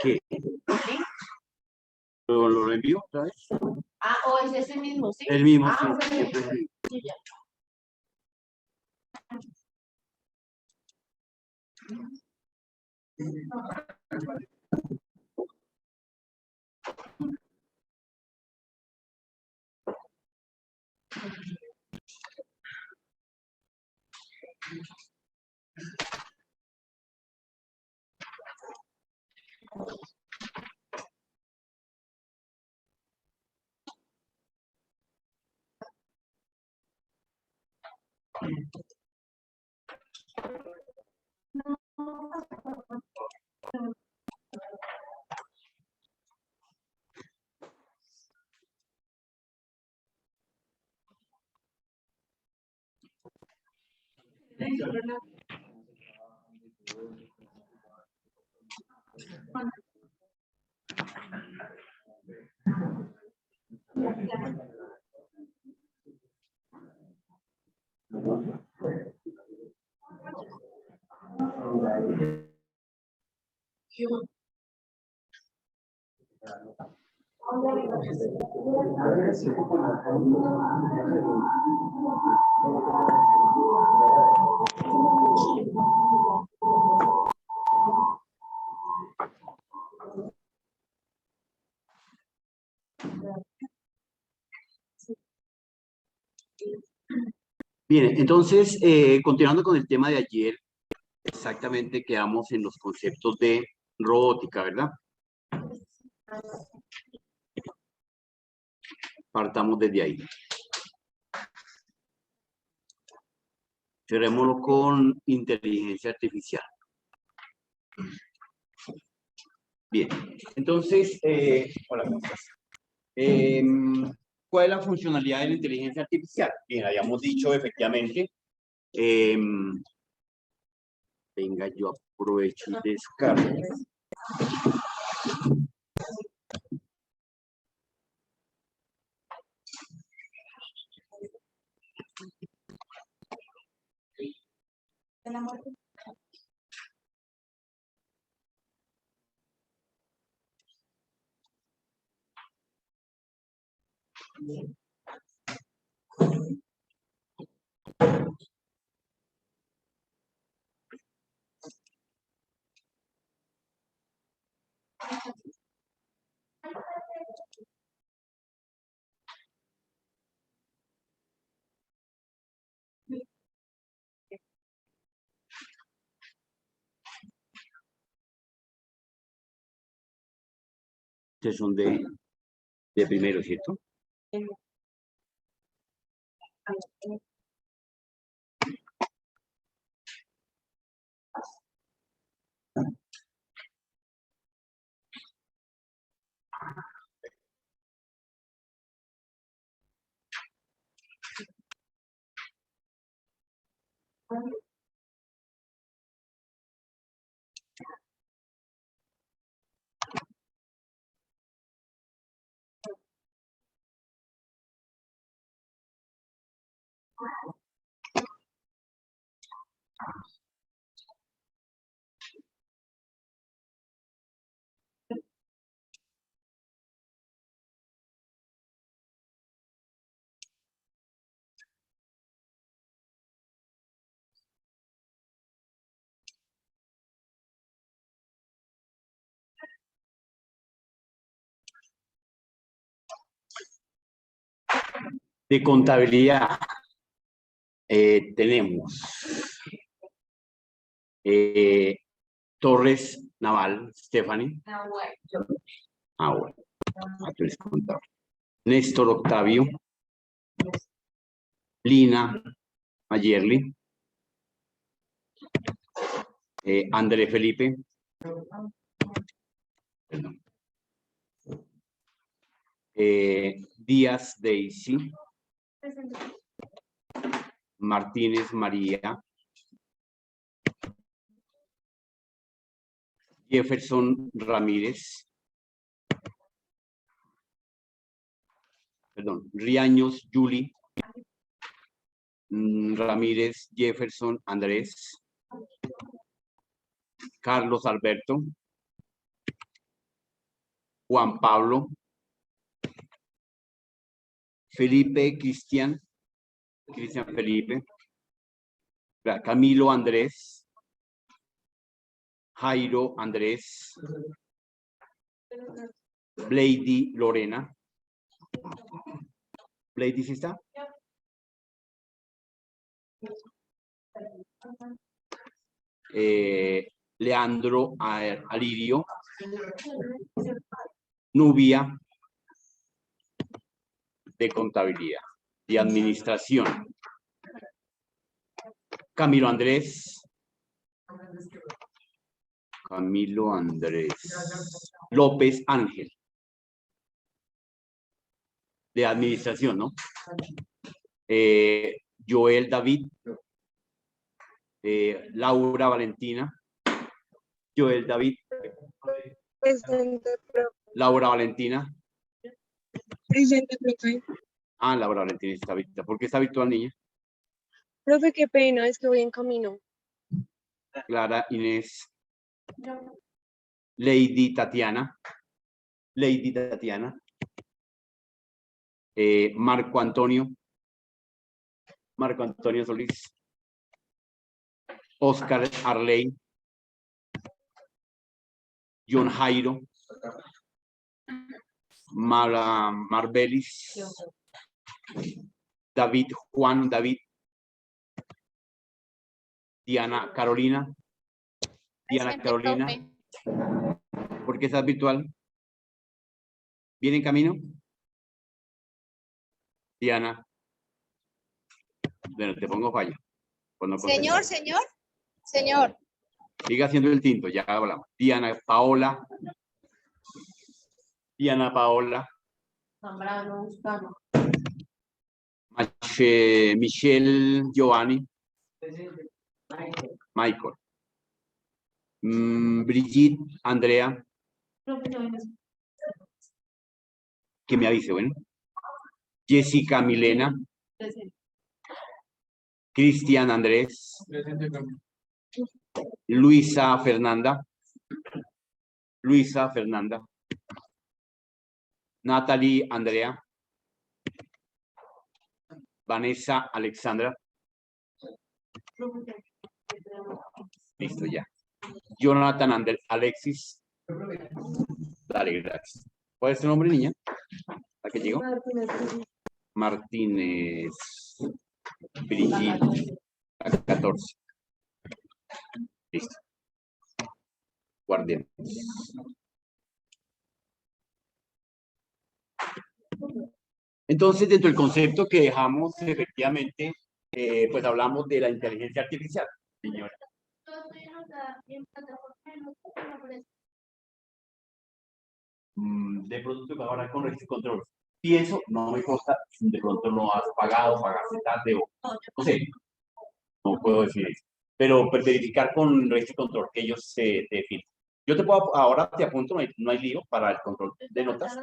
¿Qué? ¿Sí? ¿Lo envío otra vez? Ah, o es ese mismo, ¿sí? El mismo, Ah, sí. ok. Siempre es el mismo. Sí, ya. Bien, entonces, continuando con el tema de ayer, exactamente quedamos en los conceptos de robótica, ¿verdad? Partamos desde ahí. Cerrémoslo con inteligencia artificial. Bien, entonces, hola, ¿cómo estás? ¿Cuál es la funcionalidad de la inteligencia artificial? Bien, habíamos dicho efectivamente, venga, yo aprovecho y descargo. Ustedes son de primero, ¿cierto? De contabilidad tenemos Torres Naval, Stephanie. Ah, bueno. Ah, bueno. Aquí les contaba. Néstor Octavio. Lina Ayerli. André Felipe. Perdón. Díaz Daisy. Martínez María. Jefferson Ramírez. Perdón, Riaños Yuli. Ramírez Jefferson Andrés. Carlos Alberto. Juan Pablo, Felipe Cristian Felipe, Camilo Andrés, Jairo Andrés, Blady Lorena. ¿Blady sí está? Leandro Alirio, Nubia, de contabilidad y administración. Camilo Andrés, López Ángel, de administración, ¿no? Joel David, Laura Valentina, Joel David, Presente, profe. Laura Valentina. Presente, profe. Ah, Laura Valentina está virtual. ¿Por qué está virtual, niña? Profe, qué pena, es que voy en camino. Clara Inés. Lady Tatiana. Marco Antonio Solís. Oscar Arley. John Jairo. Marbelis. David. Diana Carolina. ¿Por qué estás virtual? ¿Viene en camino? Diana. Bueno, te pongo falla. Señor. Siga haciendo el tinto, ya hablamos. Diana Paola. Zambrano, Buscano. Michelle Giovanni. Michael. Brigitte Andrea. Que me avise, bueno. Jessica Milena. Cristian Andrés. Luisa Fernanda. Natalie Andrea. Vanessa Alexandra. Listo ya. Jonathan Alexis. Dale, gracias. ¿Cuál es tu nombre, niña? ¿A qué llegó? Martínez. Brigitte. 14. Listo. Guardemos. Entonces, dentro del concepto que dejamos, efectivamente, pues hablamos de la inteligencia artificial, señora. De pronto va a hablar con registro y control. Pienso, no me consta, de pronto no has pagaste tarde o no sé, no puedo decir eso. Pero pues, verificar con registro y control que ellos se definen. Yo te puedo, ahora te apunto, no hay lío para el control de notas.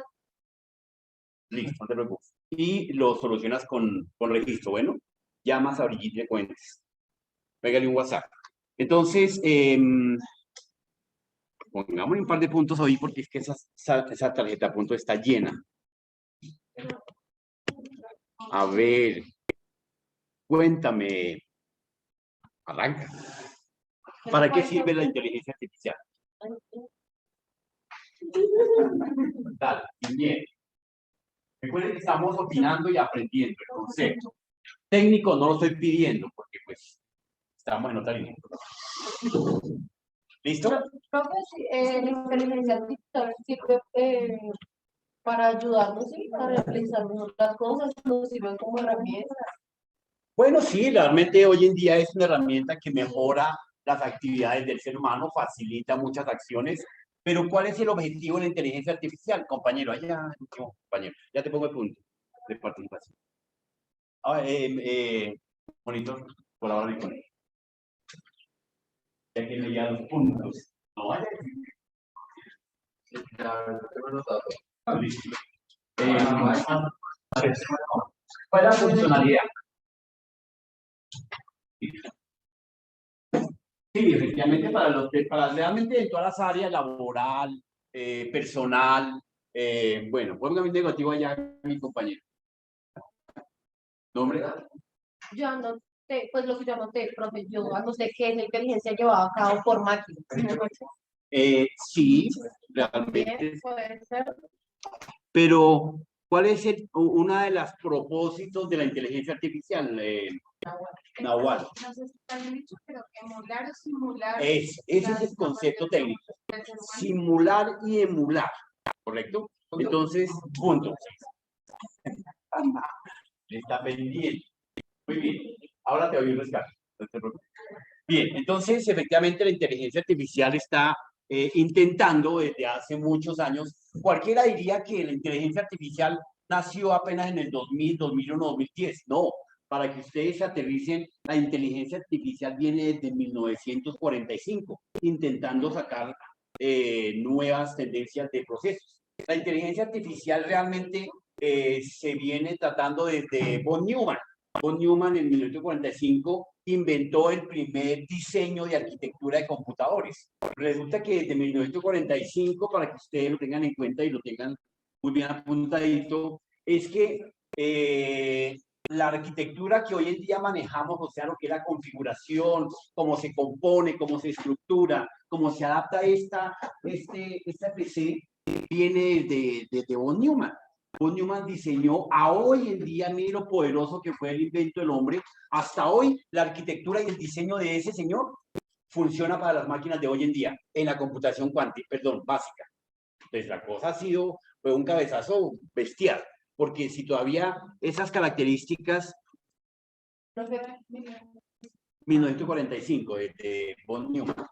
Listo, no te preocupes. Y lo solucionas con registro. Bueno, llamas a Brigitte y le cuentes. Pégale un WhatsApp. Entonces, pongamos un par de puntos hoy porque es que esa tarjeta de puntos está llena. A ver, cuéntame. Arranca. ¿Para qué sirve la inteligencia artificial? Dale, bien. Recuerden que estamos opinando y aprendiendo el concepto. Técnico no lo estoy pidiendo porque pues estamos en otra línea. ¿Listo? Profe, la inteligencia artificial sirve para ayudarnos, ¿sí? A realizar otras cosas, nos sirven como herramientas. Bueno, sí, realmente hoy en día es una herramienta que mejora las actividades del ser humano, facilita muchas acciones, pero ¿cuál es el objetivo de la inteligencia artificial, compañero? Allá, no, compañero, ya te pongo el punto de participación. Monitor, por ahora con él. Ya que leía los puntos. No vaya a decir. Listo. ¿Cuál es la funcionalidad? Sí, efectivamente, para realmente en todas las áreas, laboral, personal, Bueno, póngame un negativo allá, mi compañero. ¿Nombre? Yo anoté, pues lo que yo anoté, profe, yo anoté que esa inteligencia llevada a cabo por máquinas. Sí, También realmente. puede ser. Pero, ¿cuál es una de los propósitos de la inteligencia artificial, Nahual? No sé si está bien dicho, pero emular o simular. Ese es el concepto técnico. Simular y emular, ¿correcto? Entonces, punto. Está pendiente. Muy bien. Ahora te doy un rescate. No te preocupes. Bien, entonces, efectivamente, la inteligencia artificial está intentando desde hace muchos años. Cualquiera diría que la inteligencia artificial nació apenas en el 2000, 2001, 2010. No, para que ustedes se aterricen, la inteligencia artificial viene desde 1945, intentando sacar nuevas tendencias de procesos. La inteligencia artificial realmente se viene tratando desde von Neumann. Von Neumann en 1945 inventó el primer diseño de arquitectura de computadores. Resulta que desde 1945, para que ustedes lo tengan en cuenta y lo tengan muy bien apuntadito, es que la arquitectura que hoy en día manejamos, o sea, lo que es la configuración, cómo se compone, cómo se estructura, cómo se adapta esta PC, viene desde von Neumann. Von Neumann diseñó a hoy en día, mire lo poderoso que fue el invento del hombre. Hasta hoy, la arquitectura y el diseño de ese señor funciona para las máquinas de hoy en día, en la computación cuántica, perdón, básica. Entonces, la cosa fue un cabezazo bestial, porque si todavía esas características, 1945, de von Neumann.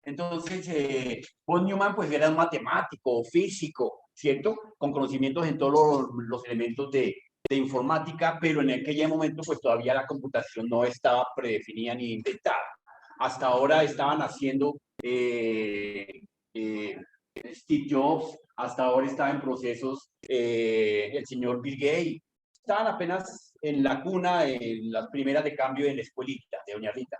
Entonces, von Neumann pues era un matemático, físico, ¿cierto? Con conocimientos en todos los elementos de informática, pero en aquel momento pues todavía la computación no estaba predefinida ni inventada. Hasta ahora estaban haciendo Steve Jobs, hasta ahora estaba en procesos el señor Bill Gates, estaban apenas en la cuna, en las primeras de cambio en la escuelita de Doña Rita.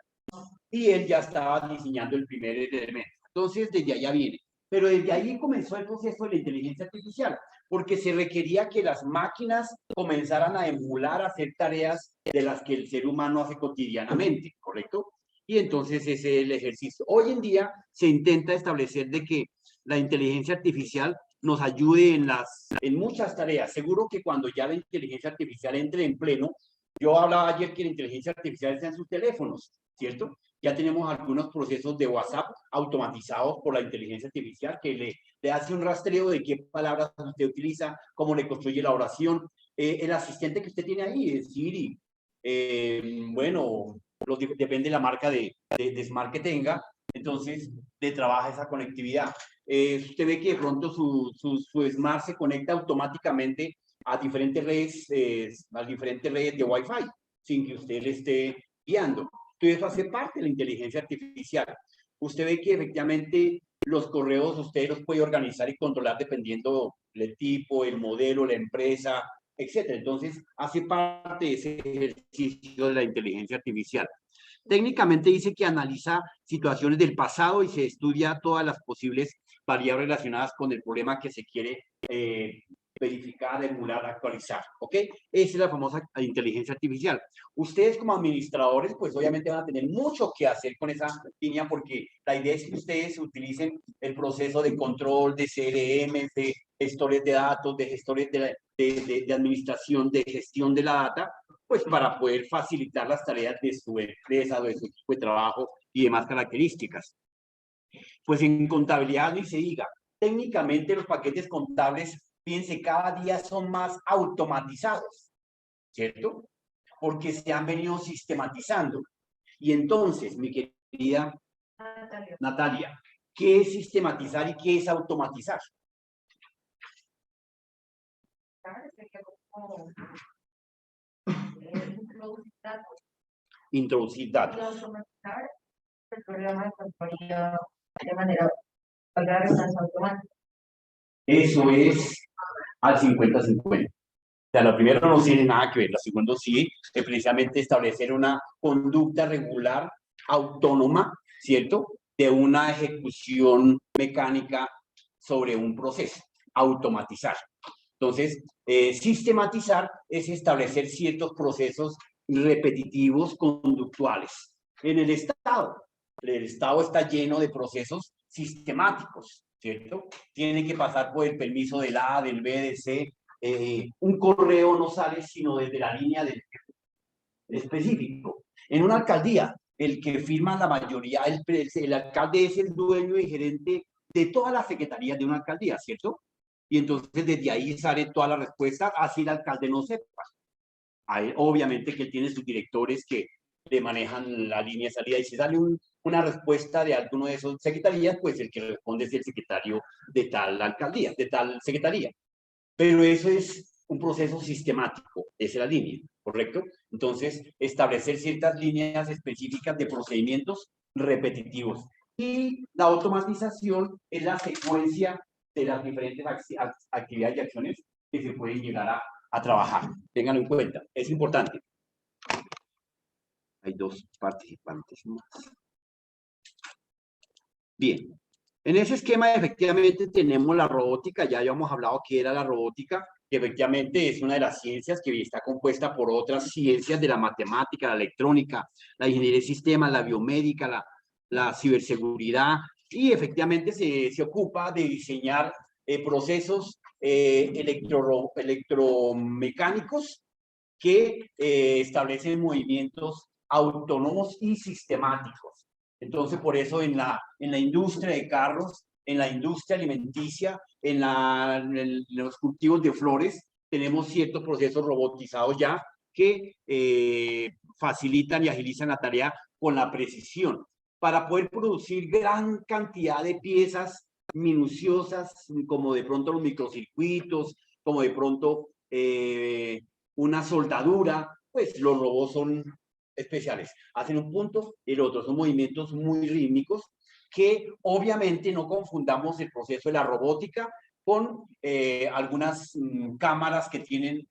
Y él ya estaba diseñando el primer elemento. Entonces, desde allá viene. Pero desde ahí comenzó el proceso de la inteligencia artificial, porque se requería que las máquinas comenzaran a emular, a hacer tareas de las que el ser humano hace cotidianamente, ¿correcto? Y entonces ese es el ejercicio. Hoy en día se intenta establecer de que la inteligencia artificial nos ayude en muchas tareas. Seguro que cuando ya la inteligencia artificial entre en pleno, yo hablaba ayer que la inteligencia artificial está en sus teléfonos, ¿cierto? Ya tenemos algunos procesos de WhatsApp automatizados por la inteligencia artificial que le hace un rastreo de qué palabras usted utiliza, cómo le construye la oración. El asistente que usted tiene ahí, Siri, bueno, depende de la marca de Smart que tenga, entonces le trabaja esa conectividad. Usted ve que de pronto su Smart se conecta automáticamente a diferentes redes de Wi-Fi, sin que usted le esté guiando. Entonces, eso hace parte de la inteligencia artificial. Usted ve que efectivamente los correos usted los puede organizar y controlar dependiendo del tipo, el modelo, la empresa, etcétera. Entonces, hace parte de ese ejercicio de la inteligencia artificial. Técnicamente dice que analiza situaciones del pasado y se estudia todas las posibles variables relacionadas con el problema que se quiere verificar, emular, actualizar, ¿ok? Esa es la famosa inteligencia artificial. Ustedes como administradores, pues obviamente van a tener mucho que hacer con esa línea porque la idea es que ustedes utilicen el proceso de control, de CRM, de gestores de datos, de gestores de administración, de gestión de la data, pues para poder facilitar las tareas de su empresa, de su equipo de trabajo y demás características. Pues en contabilidad ni se diga, técnicamente los paquetes contables, fíjense, cada día son más automatizados, ¿cierto? Porque se han venido sistematizando. Y entonces, mi querida Natalia, ¿qué es sistematizar y qué es automatizar? Introducir datos. Automatizar el programa de control de manera automática. Eso es al 50-50. O sea, lo primero no tiene nada que ver, lo segundo sí, es precisamente establecer una conducta regular, autónoma, ¿cierto? De una ejecución mecánica sobre un proceso. automatizar. Entonces, sistematizar es establecer ciertos procesos repetitivos conductuales. En el Estado está lleno de procesos sistemáticos, ¿cierto? Tienen que pasar por el permiso del A, del B, del C. Un correo no sale sino desde la línea del específico. En una alcaldía, el que firma la mayoría, el alcalde es el dueño y gerente de todas las secretarías de una alcaldía, ¿cierto? Y entonces desde ahí sale toda la respuesta, así el alcalde no sepa. Obviamente que él tiene sus directores que le manejan la línea de salida, y si sale una respuesta de alguno de esos secretarías, pues el que responde es el secretario de tal alcaldía, de tal secretaría. Pero eso es un proceso sistemático, esa es la línea, ¿correcto? Entonces, establecer ciertas líneas específicas de procedimientos repetitivos. Y la automatización es la secuencia de las diferentes actividades y acciones que se pueden llegar a trabajar. Ténganlo en cuenta, es importante. Hay dos participantes más. Bien, en ese esquema efectivamente tenemos la robótica, ya habíamos hablado que era la robótica, que efectivamente es una de las ciencias que está compuesta por otras ciencias de la matemática, la electrónica, la ingeniería de sistemas, la biomédica, la ciberseguridad, y efectivamente se ocupa de diseñar procesos electromecánicos que establecen movimientos autónomos y sistemáticos. Entonces, por eso en la industria de carros, en la industria alimenticia, en los cultivos de flores, tenemos ciertos procesos robotizados ya que facilitan y agilizan la tarea con la precisión para poder producir gran cantidad de piezas minuciosas, como de pronto los microcircuitos, como de pronto una soldadura. Pues los robots son especiales, hacen un punto y el otro, son movimientos muy rítmicos que obviamente no confundamos el proceso de la robótica con algunas cámaras que tienen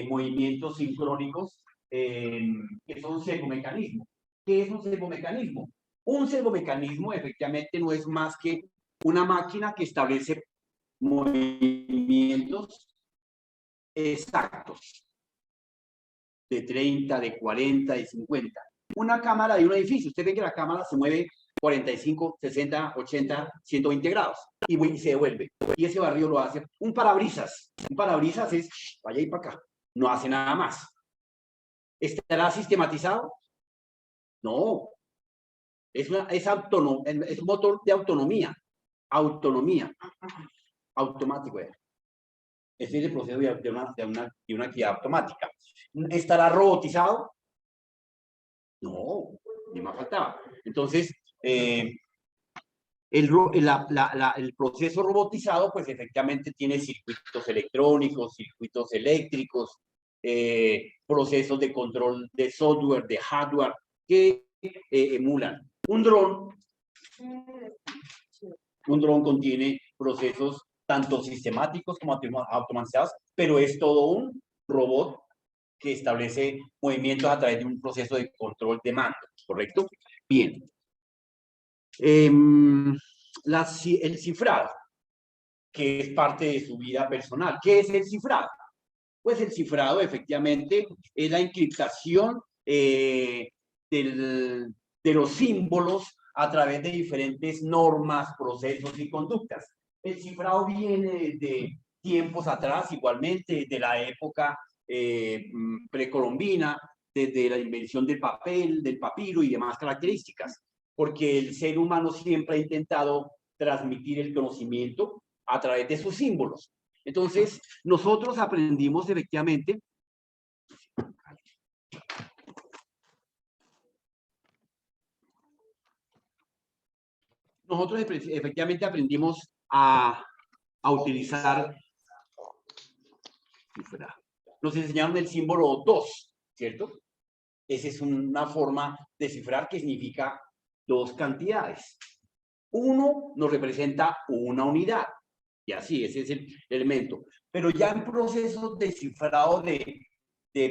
movimientos sincrónicos que son servomecanismos. ¿Qué es un servomecanismo? Un servomecanismo efectivamente no es más que una máquina que establece movimientos exactos de 30, de 40, de 50. Una cámara de un edificio, usted ve que la cámara se mueve 45, 60, 80, 120 grados y se devuelve. Y ese barrido lo hace un parabrisas. Un parabrisas es, vaya y para acá, no hace nada más. ¿Estará sistematizado? No. Es un motor de autonomía. Autonomía. Automático. Ese es el proceso de una actividad automática. ¿Estará robotizado? No, ni más faltaba. Entonces, el proceso robotizado, pues efectivamente tiene circuitos electrónicos, circuitos eléctricos, procesos de control de software, de hardware, que emulan. Un dron contiene procesos tanto sistemáticos como automatizados, pero es todo un robot que establece movimientos a través de un proceso de control de mando, ¿correcto? Bien. El cifrado, que es parte de su vida personal. ¿Qué es el cifrado? Pues el cifrado efectivamente es la encriptación de los símbolos a través de diferentes normas, procesos y conductas. El cifrado viene de tiempos atrás, igualmente de la época precolombina, desde la invención del papel, del papiro y demás características, porque el ser humano siempre ha intentado transmitir el conocimiento a través de sus símbolos. Entonces, nosotros aprendimos efectivamente aprendimos a utilizar, nos enseñaron el símbolo 2, ¿cierto? Esa es una forma de cifrar que significa dos cantidades. 1 nos representa una unidad, y así, ese es el elemento. Pero ya en procesos de cifrado de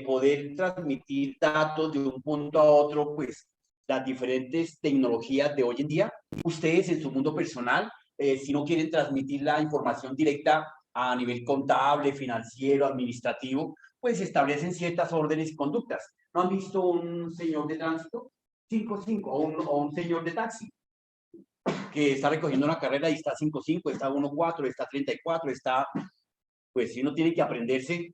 poder transmitir datos de un punto a otro, pues las diferentes tecnologías de hoy en día, ustedes en su mundo personal, si no quieren transmitir la información directa a nivel contable, financiero, administrativo, pues establecen ciertas órdenes y conductas. ¿No han visto un señor de tránsito? 5-5, o un señor de taxi que está recogiendo una carrera y está 5-5, está 1-4, está 34, está, pues si uno tiene que aprenderse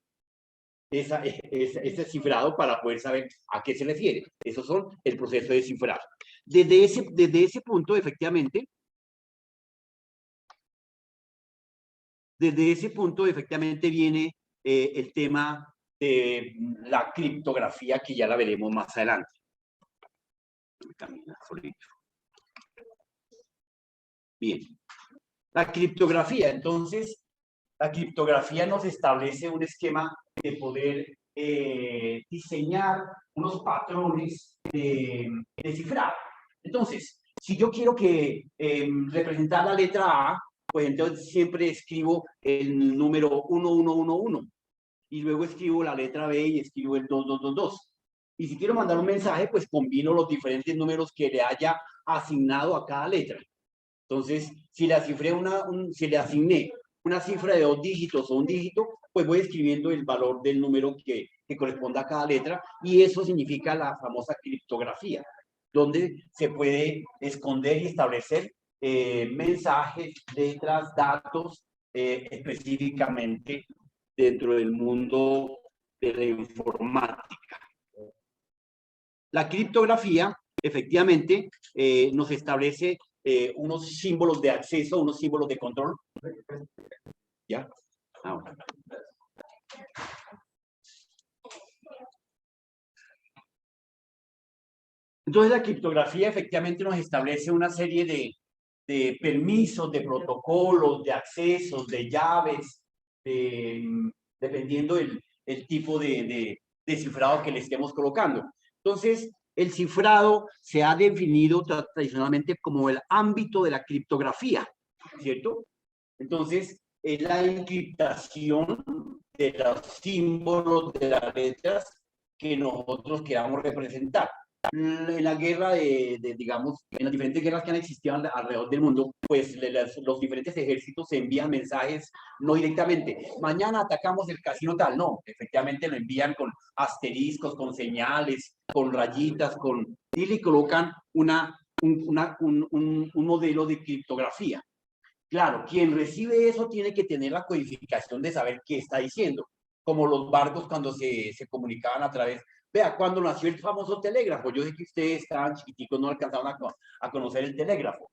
ese cifrado para poder saber a qué se refiere. Esos son el proceso de cifrado. Desde ese punto, efectivamente, viene el tema de la criptografía, que ya la veremos más adelante. Bien. La criptografía, entonces, la criptografía nos establece un esquema de poder diseñar unos patrones de cifrado. Entonces, si yo quiero representar la letra A, pues entonces siempre escribo el número 1111 y luego escribo la letra B y escribo el 2222. Y si quiero mandar un mensaje, pues combino los diferentes números que le haya asignado a cada letra. Entonces, si le asigné una cifra de 2 dígitos o un dígito, pues voy escribiendo el valor del número que corresponda a cada letra, y eso significa la famosa criptografía, donde se puede esconder y establecer mensajes, letras, datos, específicamente dentro del mundo de la informática. La criptografía, efectivamente, nos establece unos símbolos de acceso, unos símbolos de control. ¿Ya? Ahora. Entonces, la criptografía efectivamente nos establece una serie de permisos, de protocolos, de accesos, de llaves, dependiendo el tipo de cifrado que le estemos colocando. Entonces, el cifrado se ha definido tradicionalmente como el ámbito de la criptografía, ¿cierto? Entonces, es la encriptación de los símbolos, de las letras que nosotros queramos representar. En la guerra digamos, en las diferentes guerras que han existido alrededor del mundo, pues los diferentes ejércitos se envían mensajes no directamente. Mañana atacamos el casino tal, no, efectivamente lo envían con asteriscos, con señales, con rayitas, y colocan un modelo de criptografía. Claro, quien recibe eso tiene que tener la codificación de saber qué está diciendo, como los barcos cuando se comunicaban a través. Vea, cuando nació el famoso telégrafo, yo sé que ustedes estaban chiquiticos, no alcanzaron a conocer el telégrafo.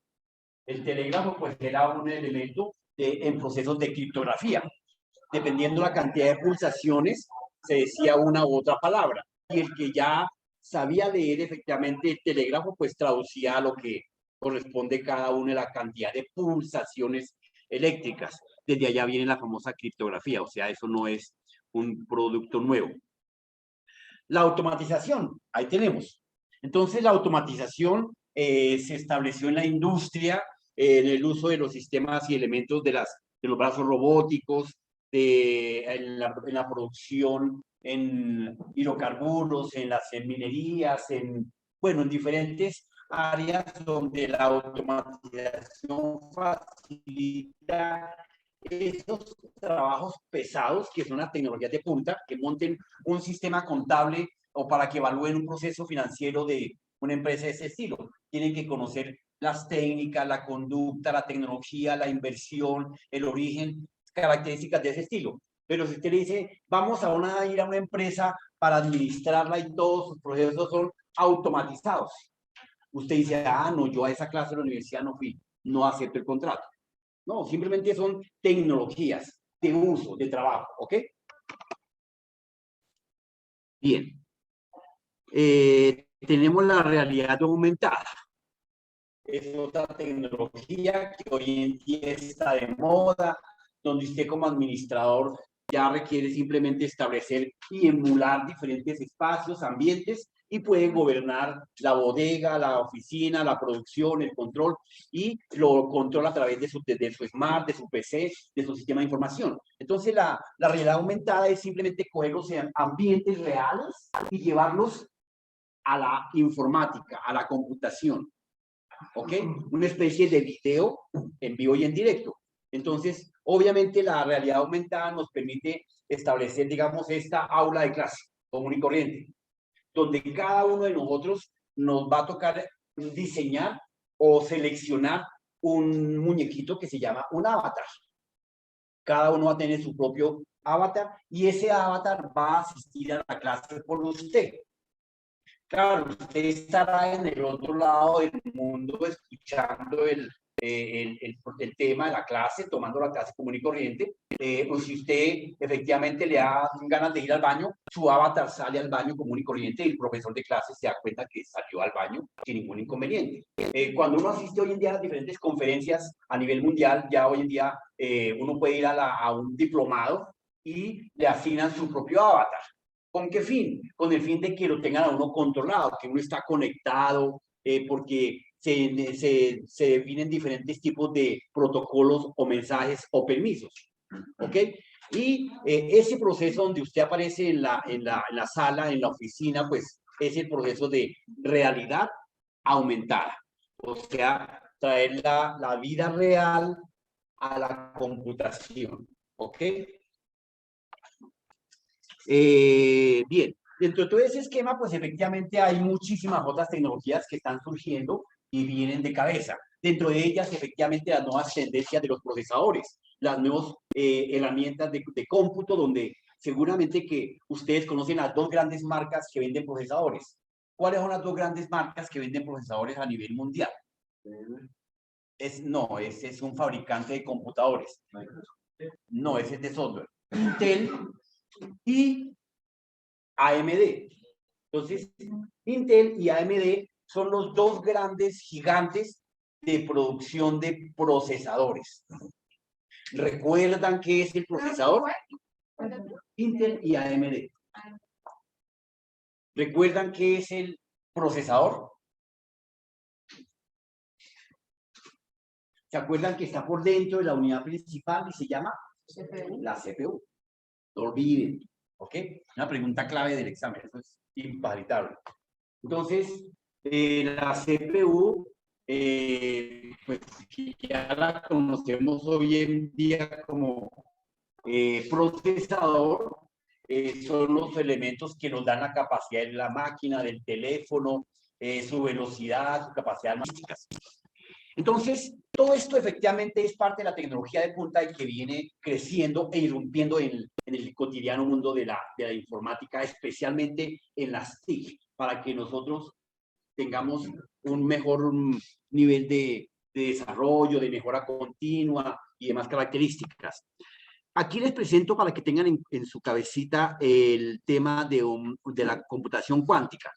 El telégrafo, pues, era un elemento en procesos de criptografía. Dependiendo la cantidad de pulsaciones, se decía una u otra palabra. Y el que ya sabía leer efectivamente el telégrafo, pues traducía a lo que corresponde cada una de la cantidad de pulsaciones eléctricas. Desde allá viene la famosa criptografía, o sea, eso no es un producto nuevo. La automatización, ahí tenemos. Entonces, la automatización se estableció en la industria, en el uso de los sistemas y elementos de los brazos robóticos, en la producción, en hidrocarburos, en las minerías, en diferentes áreas donde la automatización facilita esos trabajos pesados, que son las tecnologías de punta, que monten un sistema contable o para que evalúen un proceso financiero de una empresa de ese estilo. Tienen que conocer las técnicas, la conducta, la tecnología, la inversión, el origen, características de ese estilo. Pero si usted le dice, vamos a ir a una empresa para administrarla y todos sus procesos son automatizados, usted dice, no, yo a esa clase de la universidad no fui, no acepto el contrato. No, simplemente son tecnologías de uso, de trabajo, ¿ok? Bien. Tenemos la realidad aumentada. Es otra tecnología que hoy en día está de moda, donde usted como administrador ya requiere simplemente establecer y emular diferentes espacios, ambientes, y puede gobernar la bodega, la oficina, la producción, el control, y lo controla a través de su smart, de su PC, de su sistema de información. Entonces, la realidad aumentada es simplemente coger los ambientes reales y llevarlos a la informática, a la computación. ¿Ok? Una especie de video en vivo y en directo. Entonces, Obviamente la realidad aumentada nos permite establecer, digamos, esta aula de clase común y corriente, donde cada uno de nosotros nos va a tocar diseñar o seleccionar un muñequito que se llama un avatar. Cada uno va a tener su propio avatar y ese avatar va a asistir a la clase por usted. Claro, usted estará en el otro lado del mundo escuchando el tema de la clase, tomando la clase común y corriente. O si usted efectivamente le da ganas de ir al baño, su avatar sale al baño común y corriente y el profesor de clase se da cuenta que salió al baño sin ningún inconveniente. Cuando uno asiste hoy en día a las diferentes conferencias a nivel mundial, ya hoy en día uno puede ir a un diplomado y le asignan su propio avatar. ¿Con qué fin? Con el fin de que lo tengan a uno controlado, que uno está conectado, porque se definen diferentes tipos de protocolos o mensajes o permisos. ¿Ok? Y ese proceso donde usted aparece en la sala, en la oficina, pues es el proceso de realidad aumentada. O sea, traer la vida real a la computación. ¿Ok? Bien, dentro de todo ese esquema, pues efectivamente hay muchísimas otras tecnologías que están surgiendo y vienen de cabeza. Dentro de ellas, efectivamente, las nuevas tendencias de los procesadores, las nuevas herramientas de cómputo, donde seguramente que ustedes conocen las dos grandes marcas que venden procesadores. ¿Cuáles son las dos grandes marcas que venden procesadores a nivel mundial? No, ese es un fabricante de computadores. No, ese es de software. Intel y AMD. Entonces, Intel y AMD son los dos grandes gigantes de producción de procesadores. ¿Recuerdan qué es el procesador? Intel y AMD. ¿Recuerdan qué es el procesador? ¿Se acuerdan que está por dentro de la unidad principal y se llama? La CPU. No olviden. ¿Ok? Una pregunta clave del examen. Eso es invalidable. Entonces, la CPU, pues ya la conocemos hoy en día como procesador, son los elementos que nos dan la capacidad de la máquina, del teléfono, su velocidad, su capacidad logística. Entonces, todo esto efectivamente es parte de la tecnología de punta y que viene creciendo e irrumpiendo en el cotidiano mundo de la informática, especialmente en las TIC, para que nosotros tengamos un mejor nivel de desarrollo, de mejora continua y demás características. Aquí les presento para que tengan en su cabecita el tema de la computación cuántica.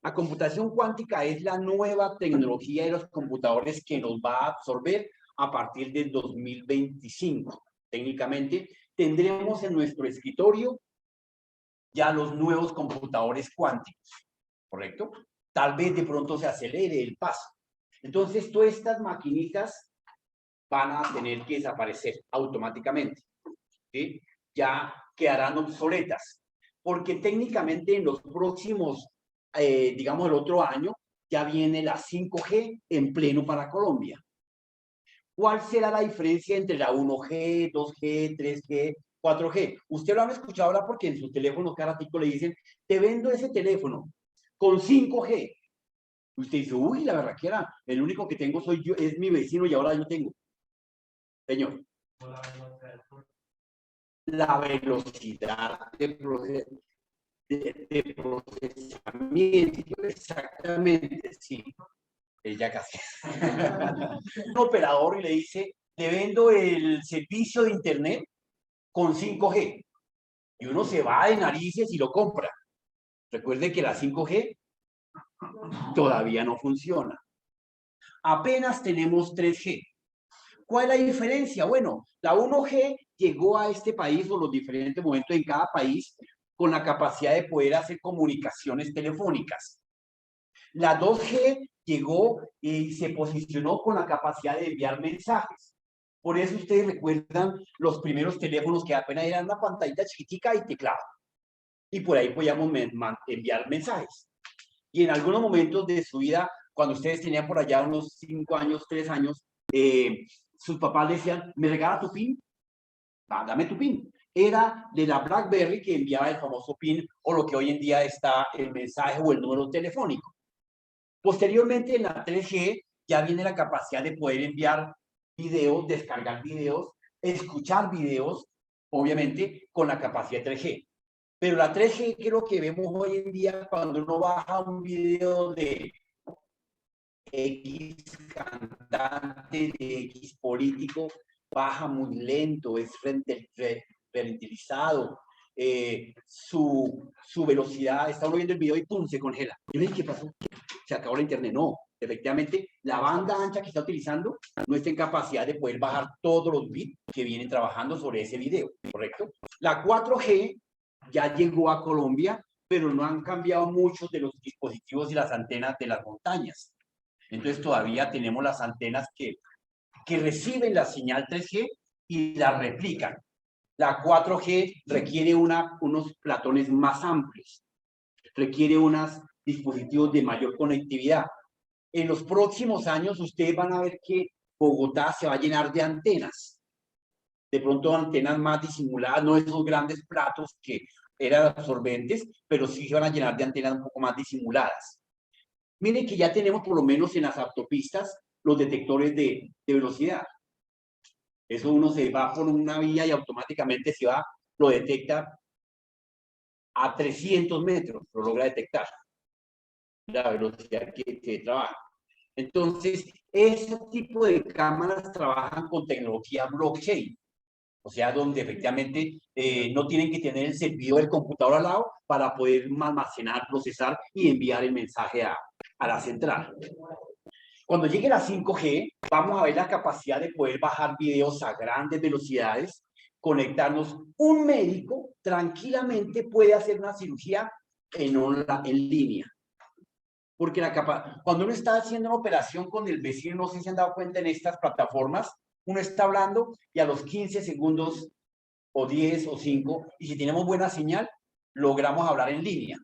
La computación cuántica es la nueva tecnología de los computadores que nos va a absorber a partir del 2025. Técnicamente, tendremos en nuestro escritorio ya los nuevos computadores cuánticos, ¿correcto? Tal vez de pronto se acelere el paso. Entonces, todas estas maquinitas van a tener que desaparecer automáticamente, ¿sí? Ya quedarán obsoletas, porque técnicamente en los próximos digamos el otro año, ya viene la 5G en pleno para Colombia. ¿Cuál será la diferencia entre la 1G, 2G, 3G, 4G? Usted lo han escuchado ahora porque en su teléfono cada ratito le dicen, te vendo ese teléfono con 5G. Usted dice, uy, la verdad que era, el único que tengo soy yo, es mi vecino y ahora yo tengo. Señor. La velocidad de procesamiento, exactamente, sí. Ya casi. Un operador y le dice, le vendo el servicio de internet con 5G. Y uno se va de narices y lo compra. Recuerde que la 5G todavía no funciona. Apenas tenemos 3G. ¿Cuál es la diferencia? Bueno, la 1G llegó a este país por los diferentes momentos en cada país con la capacidad de poder hacer comunicaciones telefónicas. La 2G llegó y se posicionó con la capacidad de enviar mensajes. Por eso ustedes recuerdan los primeros teléfonos que apenas eran una pantallita chiquitica y teclado. Y por ahí podíamos enviar mensajes. Y en algunos momentos de su vida, cuando ustedes tenían por allá unos 5 años, 3 años, sus papás le decían, ¿me regala tu PIN? dame tu PIN. Era de la BlackBerry que enviaba el famoso PIN o lo que hoy en día está el mensaje o el número telefónico. Posteriormente, en la 3G ya viene la capacidad de poder enviar videos, descargar videos, escuchar videos, obviamente, con la capacidad 3G. Pero la 3G, que es lo que vemos hoy en día cuando uno baja un video de X cantante, de X político, baja muy lento, es renderizado, su velocidad, está uno viendo el video y ¡pum! Se congela. Yo dije, ¿qué pasó? Se acabó la internet. No, efectivamente, la banda ancha que está utilizando no está en capacidad de poder bajar todos los bits que vienen trabajando sobre ese video, ¿correcto? La 4G ya llegó a Colombia, pero no han cambiado muchos de los dispositivos y las antenas de las montañas. Entonces todavía tenemos las antenas que reciben la señal 3G y la replican. La 4G requiere unos platones más amplios, requiere unos dispositivos de mayor conectividad. En los próximos años ustedes van a ver que Bogotá se va a llenar de antenas. De pronto antenas más disimuladas, no esos grandes platos que eran absorbentes, pero sí se van a llenar de antenas un poco más disimuladas. Miren que ya tenemos por lo menos en las autopistas los detectores de velocidad. Eso uno se va por una vía y automáticamente se va, lo detecta a 300 metros, lo logra detectar la velocidad que trabaja. Entonces, ese tipo de cámaras trabajan con tecnología blockchain, o sea, donde efectivamente no tienen que tener el servidor del computador al lado para poder almacenar, procesar y enviar el mensaje a la central. Cuando llegue la 5G, vamos a ver la capacidad de poder bajar videos a grandes velocidades, conectarnos. Un médico tranquilamente puede hacer una cirugía en línea. Porque cuando uno está haciendo una operación con el vecino, no sé si se han dado cuenta en estas plataformas, uno está hablando y a los 15 segundos o 10 o 5, y si tenemos buena señal, logramos hablar en línea.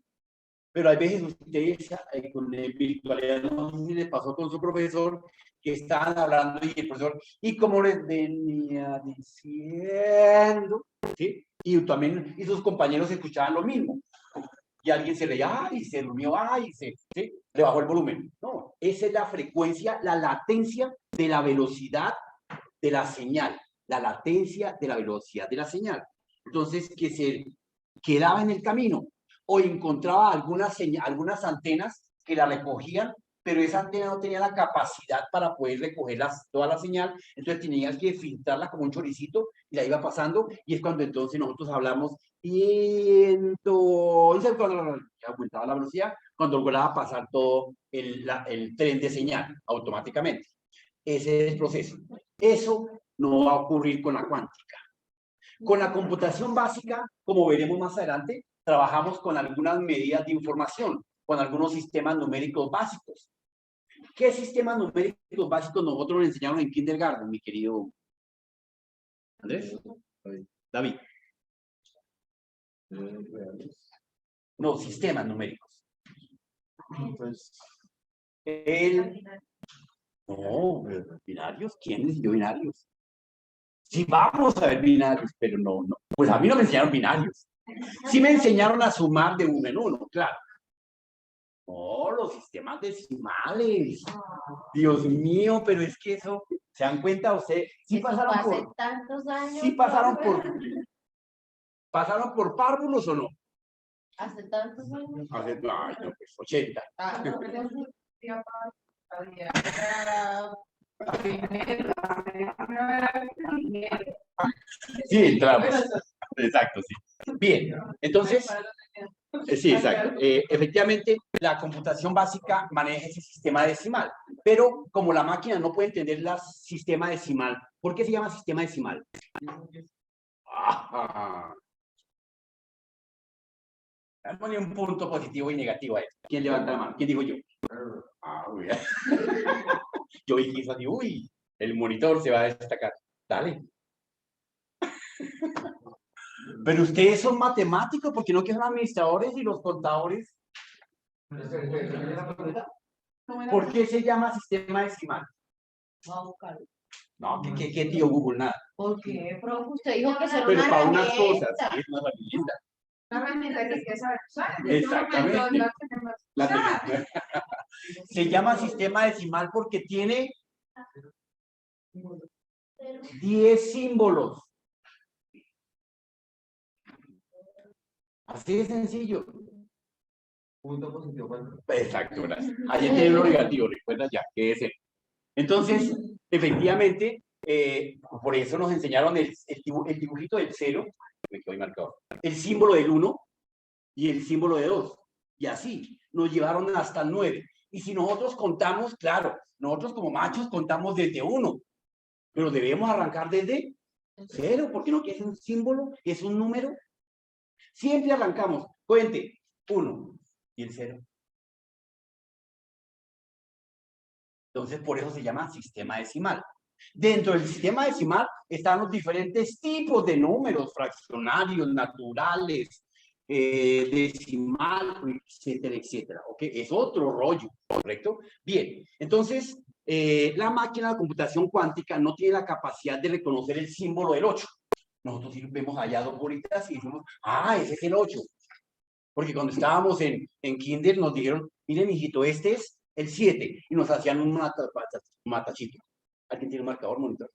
Pero hay veces ustedes con virtualidad, no sé si les pasó con su profesor, que estaban hablando y el profesor, y como les venía diciendo, ¿sí? Y también, y sus compañeros escuchaban lo mismo. Y alguien se reía, ¡ay! Se durmió, ¡ay! ¿sí? Le bajó el volumen. No, esa es la frecuencia, la latencia de la velocidad de la señal. La latencia de la velocidad de la señal. Entonces, que se quedaba en el camino o encontraba algunas antenas que la recogían, pero esa antena no tenía la capacidad para poder recoger toda la señal, entonces tenías que filtrarla como un choricito y la iba pasando, y es cuando entonces nosotros hablamos, y entonces cuando aumentaba la velocidad, cuando lograba pasar todo el tren de señal automáticamente. Ese es el proceso. Eso no va a ocurrir con la cuántica. Con la computación básica, como veremos más adelante, trabajamos con algunas medidas de información, con algunos sistemas numéricos básicos. ¿Qué sistemas numéricos básicos nosotros nos enseñaron en kindergarten, mi querido Andrés? David. No, sistemas numéricos. No, binarios, ¿quién enseñó binarios? Sí, vamos a ver binarios, pero no. Pues a mí no me enseñaron binarios. Sí me enseñaron a sumar de uno en uno, claro. Oh, los sistemas decimales. Dios mío, pero es que eso, ¿se dan cuenta ustedes? Sí pasaron por tantos años. sí pasaron por párvulos o no. Hace tantos años. Ay, no, pues 80. Sí, entramos. Exacto, sí. Bien, entonces, sí, exacto. Efectivamente, la computación básica maneja ese sistema decimal, pero como la máquina no puede entender el sistema decimal, ¿por qué se llama sistema decimal? Ponle un punto positivo y negativo a esto. ¿Quién levanta la mano? ¿Quién dijo yo? Muy bien. Yo dije así, uy, el monitor se va a destacar. Dale. Pero ustedes son matemáticos, ¿por qué no que son administradores y los contadores? ¿Por qué se llama sistema decimal? No, ¿qué tío Google? Nada. Porque, profe, usted dijo que será Pero una para unas herramienta. cosas, sí, es una herramienta. Una herramienta que hay que saber usar. En este Exactamente. momento la tenemos que La usar. tenemos. Se llama sistema decimal porque tiene 10 símbolos. Así de sencillo. Punto positivo, ¿cuánto? Exacto, gracias. Ayer tiene lo negativo, recuerda ya, que es el. Entonces, efectivamente, por eso nos enseñaron el dibujito del 0, me quedó ahí marcado, el símbolo del 1 y el símbolo de 2. Y así, nos llevaron hasta el 9. Y si nosotros contamos, claro, nosotros como machos contamos desde 1, pero debemos arrancar desde 0, porque no que es un símbolo, es un número. Siempre arrancamos, cuente, 1 y el 0. Entonces, por eso se llama sistema decimal. Dentro del sistema decimal están los diferentes tipos de números, fraccionarios, naturales, decimal, etcétera, etcétera. ¿Ok? Es otro rollo, ¿correcto? Bien, entonces, la máquina de computación cuántica no tiene la capacidad de reconocer el símbolo del 8. Nosotros sí vemos allá 2 bolitas y decimos, ah, ese es el 8. Porque cuando estábamos en kinder nos dijeron, miren, mijito, este es el 7. Y nos hacían un matachito. ¿Alguien tiene un marcador, monitor?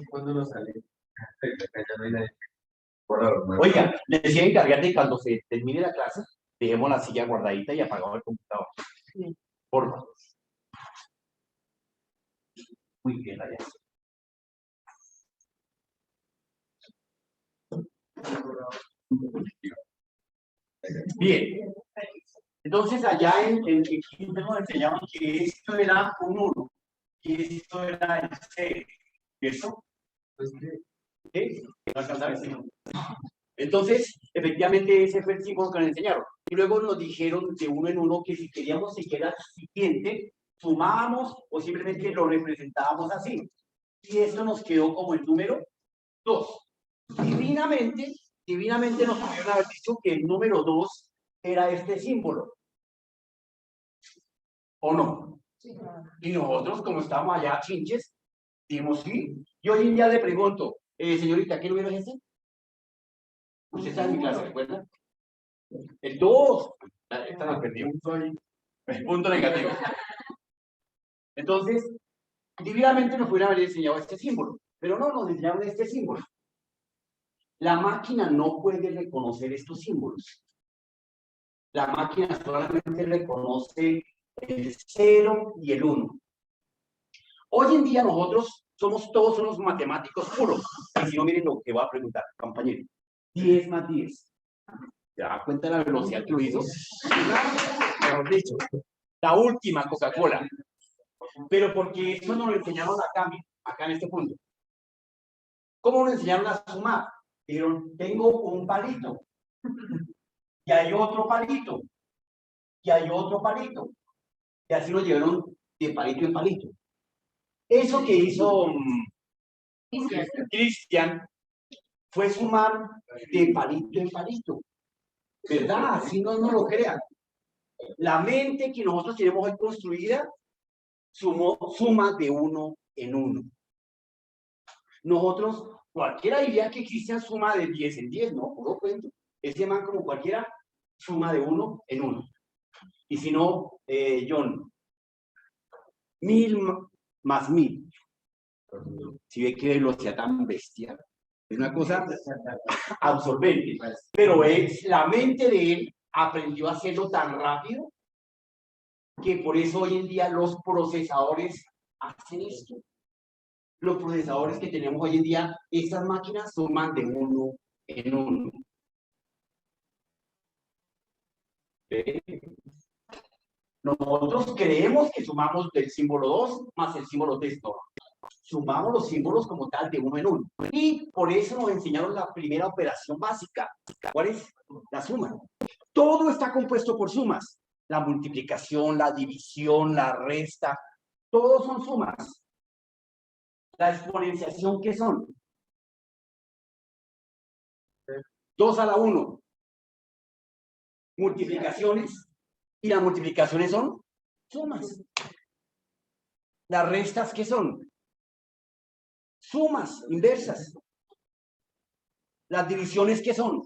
¿Cuándo nos sale? Acá ya no hay nadie. Por ahora, no. Oiga, les decía encargar de cuando se termine la clase, dejemos la silla guardadita y apagado el computador. Sí. Por favor. Muy bien, allá. Bien. Entonces, allá en kinder nos enseñaban que esto era un 1 y esto era el 0. ¿Eso? Pues, ¿Sí? Entonces, efectivamente, ese fue el símbolo que nos enseñaron. Y luego nos dijeron de uno en uno que si queríamos siquiera siguiente, sumábamos o simplemente lo representábamos así. Y esto nos quedó como el número 2. Divinamente nos pudieron haber dicho que el número 2 era este símbolo. ¿O no? Sí, claro. Y nosotros, como estábamos allá chinches, dijimos sí. Y hoy en día le pregunto, señorita, ¿qué número es ese? Usted está en mi clase, ¿recuerda? El 2. Esta la perdí. El punto negativo. Entonces, divinamente nos pudieron haber enseñado este símbolo, pero no nos enseñaron este símbolo. La máquina no puede reconocer estos símbolos. La máquina solamente reconoce el 0 y el 1. Hoy en día nosotros somos todos unos matemáticos puros. Y si no, miren lo que voy a preguntar, compañero. 10 más 10. ¿Se da cuenta de la velocidad que lo hizo? Mejor dicho, la última Coca-Cola. Pero porque eso nos lo enseñaron acá en este punto. ¿Cómo nos enseñaron a sumar? Dijeron, tengo un palito. Y hay otro palito. Y hay otro palito. Y así nos llevaron de palito en palito. Eso que hizo Cristian fue sumar de palito en palito. ¿Verdad? Así no lo crean. La mente que nosotros tenemos hoy construida suma de uno en uno. Nosotros, cualquiera diría que Cristian suma de 10 en 10, ¿no? Puro cuento. Ese man como cualquiera suma de uno en uno. Y si no, John, 1000 más 1000. Si ve que velocidad tan bestia, es una cosa absorbente. Pero la mente de él aprendió a hacerlo tan rápido que por eso hoy en día los procesadores hacen esto. Los procesadores que tenemos hoy en día, estas máquinas suman de uno en uno. Nosotros creemos que sumamos del símbolo 2 más el símbolo 3. No. Sumamos los símbolos como tal de uno en uno. Y por eso nos enseñaron la primera operación básica. ¿Cuál es? La suma. Todo está compuesto por sumas. La multiplicación, la división, la resta, todos son sumas. La exponenciación, ¿qué son? 2 a la 1. Multiplicaciones. Y las multiplicaciones son Sumas. Las restas, ¿qué son? Sumas inversas. Las divisiones, ¿qué son?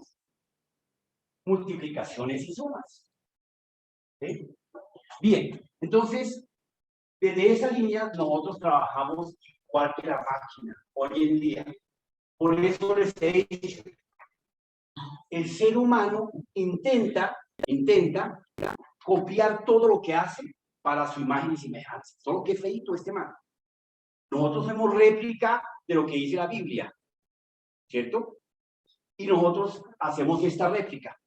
Multiplicaciones y sumas. ¿Sí? Bien, entonces, desde esa línea nosotros trabajamos igual que la máquina hoy en día. Por eso les he dicho, el ser humano intenta copiar todo lo que hace para su imagen y semejanza. Solo que feito este man. Nosotros somos réplica de lo que dice la Biblia, ¿cierto? Y nosotros hacemos esta réplica.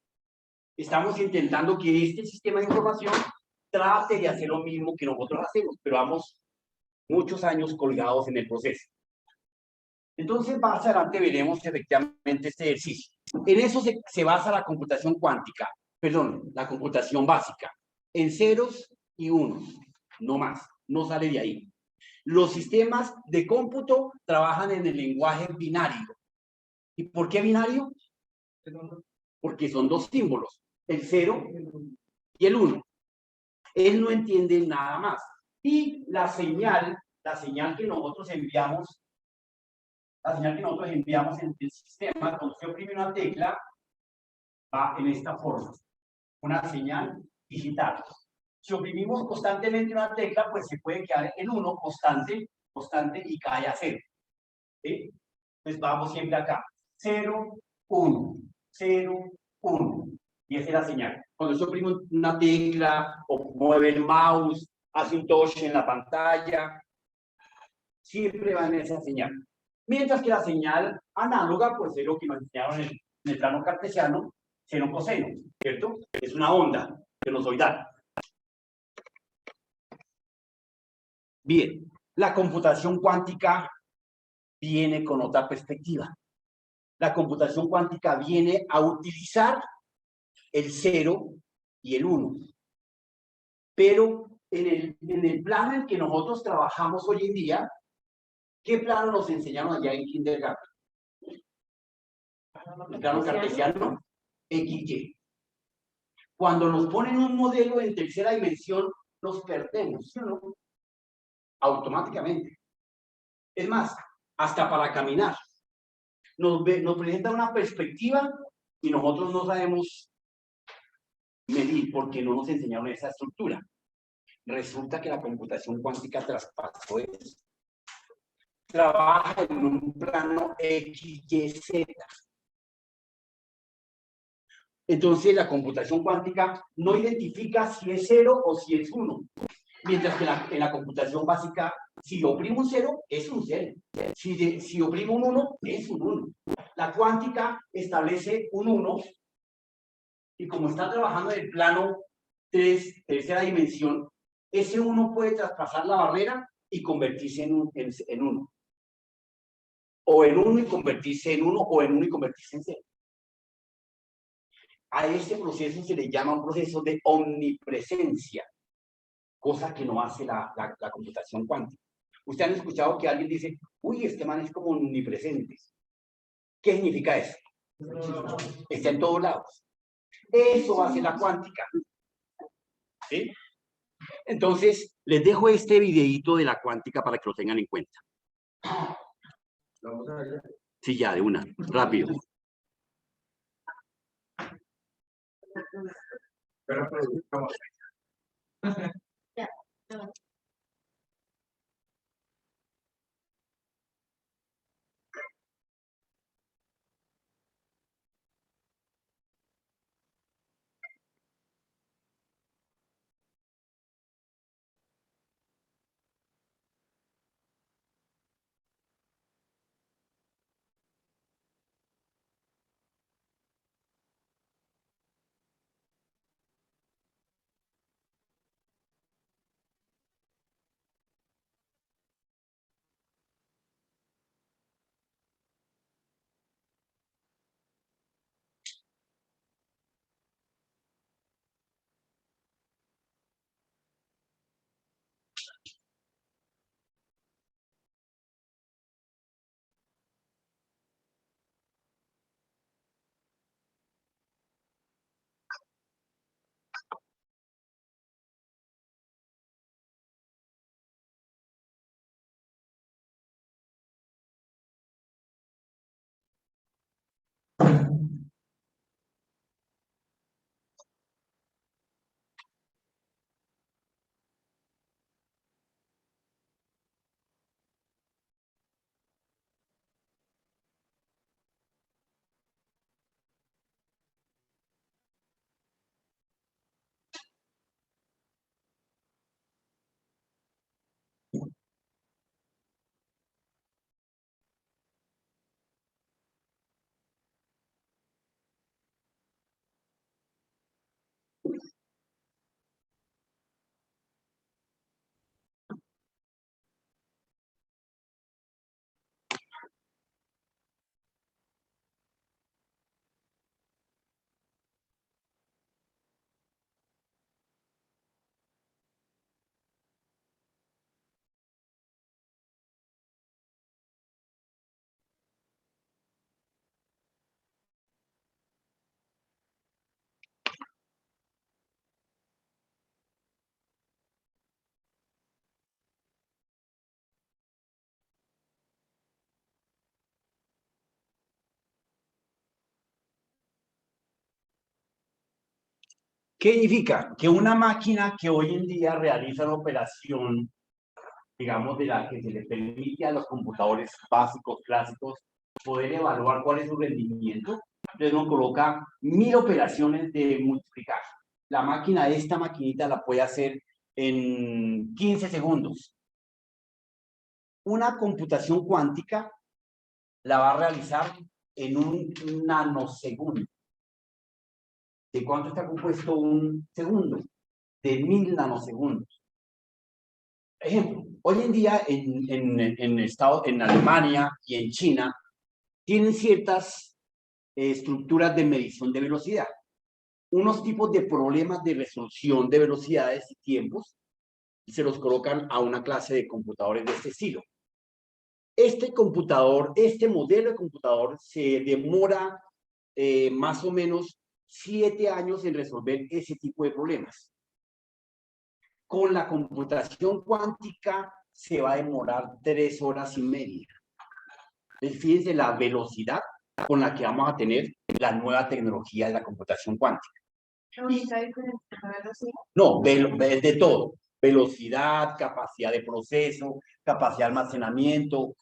Estamos intentando que este sistema de información trate de hacer lo mismo que nosotros hacemos, pero vamos muchos años colgados en el proceso. Entonces, más adelante veremos efectivamente este ejercicio. En eso se basa la computación cuántica, perdón, la computación básica, en ceros y unos, no más, no sale de ahí. Los sistemas de cómputo trabajan en el lenguaje binario. ¿Y por qué binario? Porque son dos símbolos, el 0 y el 1. Él no entiende nada más. Y la señal que nosotros enviamos, en el sistema, cuando se oprime una tecla, va en esta forma, una señal digital. Si oprimimos constantemente una tecla, pues se puede quedar en 1 constante, y cae a 0. ¿Sí? Entonces vamos siempre acá, 0, 1, 0, 1. Y esa es la señal. Cuando se oprime una tecla o mueve el mouse, hace un touch en la pantalla, siempre va en esa señal. Mientras que la señal análoga, pues es lo que nos enseñaron en el plano cartesiano, seno coseno, ¿cierto? Es una onda sinusoidal. Bien, la computación cuántica viene con otra perspectiva. La computación cuántica viene a utilizar el 0 y el 1. Pero en el plano en que nosotros trabajamos hoy en día, ¿qué plano nos enseñaron allá en kindergarten? El plano cartesiano, XY. Cuando nos ponen un modelo en tercera dimensión, nos perdemos, ¿sí o no? Automáticamente. Es más, hasta para caminar. Nos presenta una perspectiva y nosotros no sabemos medir porque no nos enseñaron esa estructura. Resulta que la computación cuántica traspasó eso. Trabaja en un plano XYZ. Entonces, la computación cuántica no identifica si es 0 o si es 1. Mientras que en la computación básica, si oprimo un 0, es un 0. Si oprimo un 1, es un 1. La cuántica establece un 1 y como está trabajando en el plano 3, tercera dimensión, ese 1 puede traspasar la barrera y convertirse en 1. O en 1 y convertirse en 1, o en 1 y convertirse en 0. A este proceso se le llama un proceso de omnipresencia, cosa que no hace la computación cuántica. Ustedes han escuchado que alguien dice, uy, este man es como omnipresente. ¿Qué significa eso? Está en todos lados. Eso hace la cuántica. ¿Sí? Entonces, les dejo este videíto de la cuántica para que lo tengan en cuenta. Vamos a ver. Sí, ya, de una. Rápido. Pero pues, ¿cómo? ¿Qué significa? Que una máquina que hoy en día realiza la operación, digamos, de la que se le permite a los computadores básicos, clásicos, poder evaluar cuál es su rendimiento. Entonces nos coloca 1000 operaciones de multiplicar. La máquina, esta maquinita la puede hacer en 15 segundos. Una computación cuántica la va a realizar en un nanosegundo. ¿De cuánto está compuesto un segundo? De 1000 nanosegundos. Ejemplo, hoy en día en Alemania y en China tienen ciertas estructuras de medición de velocidad. Unos tipos de problemas de resolución de velocidades y tiempos se los colocan a una clase de computadores de este estilo. Este computador, este modelo de computador se demora más o menos 7 años en resolver ese tipo de problemas. Con la computación cuántica se va a demorar 3 horas y media. Fíjense la velocidad con la que vamos a tener la nueva tecnología de la computación cuántica. No, de todo. Velocidad, capacidad de proceso, capacidad de almacenamiento,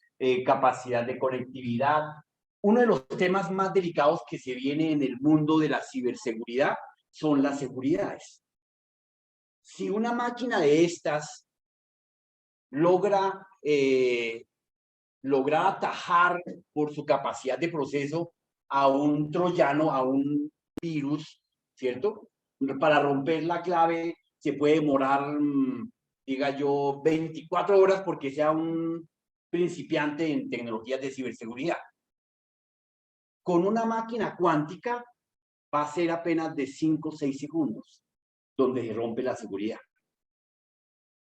capacidad de conectividad. Uno de los temas más delicados que se viene en el mundo de la ciberseguridad son las seguridades. Si una máquina de estas logra atajar por su capacidad de proceso a un troyano, a un virus, ¿cierto? Para romper la clave se puede demorar, diga yo, 24 horas porque sea un principiante en tecnologías de ciberseguridad. Con una máquina cuántica va a ser apenas de 5 o 6 segundos donde se rompe la seguridad.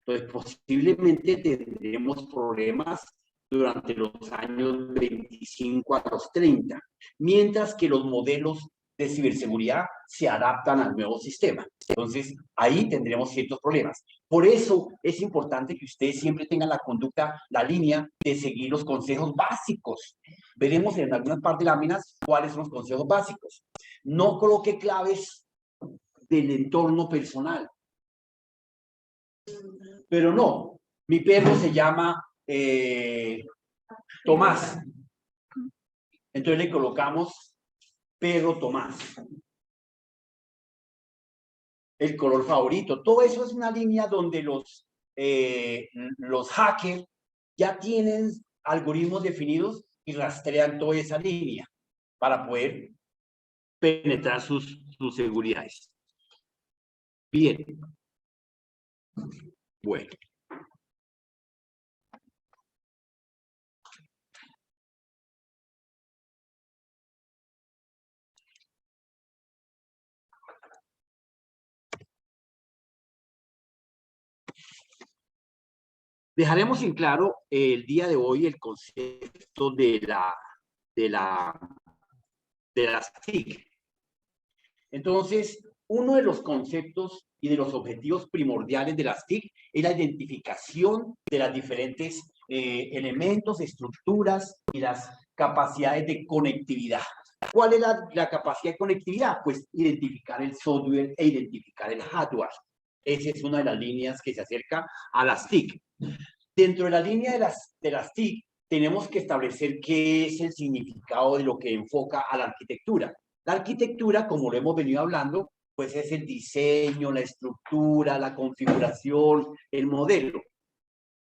Entonces, posiblemente tendremos problemas durante los años 25 a los 30, mientras que los modelos de ciberseguridad se adaptan al nuevo sistema. Entonces, ahí tendremos ciertos problemas. Por eso es importante que ustedes siempre tengan la conducta, la línea de seguir los consejos básicos. Veremos en algunas partes de láminas cuáles son los consejos básicos. No coloque claves del entorno personal. Pero no, mi perro se llama Tomás. Entonces le colocamos perro Tomás. El color favorito. Todo eso es una línea donde los hackers ya tienen algoritmos definidos y rastrean toda esa línea para poder penetrar sus seguridades. Bien. Bueno. Dejaremos en claro el día de hoy el concepto de las TIC. Entonces, uno de los conceptos y de los objetivos primordiales de las TIC es la identificación de las diferentes elementos, estructuras y las capacidades de conectividad. ¿Cuál es la capacidad de conectividad? Pues identificar el software e identificar el hardware. Esa es una de las líneas que se acerca a las TIC. Dentro de la línea de las TIC, tenemos que establecer qué es el significado de lo que enfoca a la arquitectura. La arquitectura, como lo hemos venido hablando, pues es el diseño, la estructura, la configuración, el modelo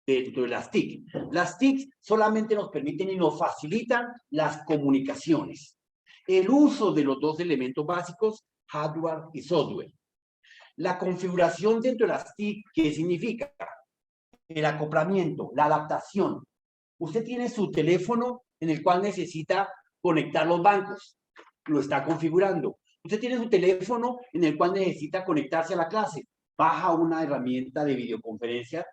dentro de las TIC. Las TIC solamente nos permiten y nos facilitan las comunicaciones. El uso de los dos elementos básicos, hardware y software. La configuración dentro de las TIC, ¿qué significa? El acoplamiento, la adaptación. Usted tiene su teléfono en el cual necesita conectar los bancos. Lo está configurando. Usted tiene su teléfono en el cual necesita conectarse a la clase. Baja una herramienta de videoconferencia.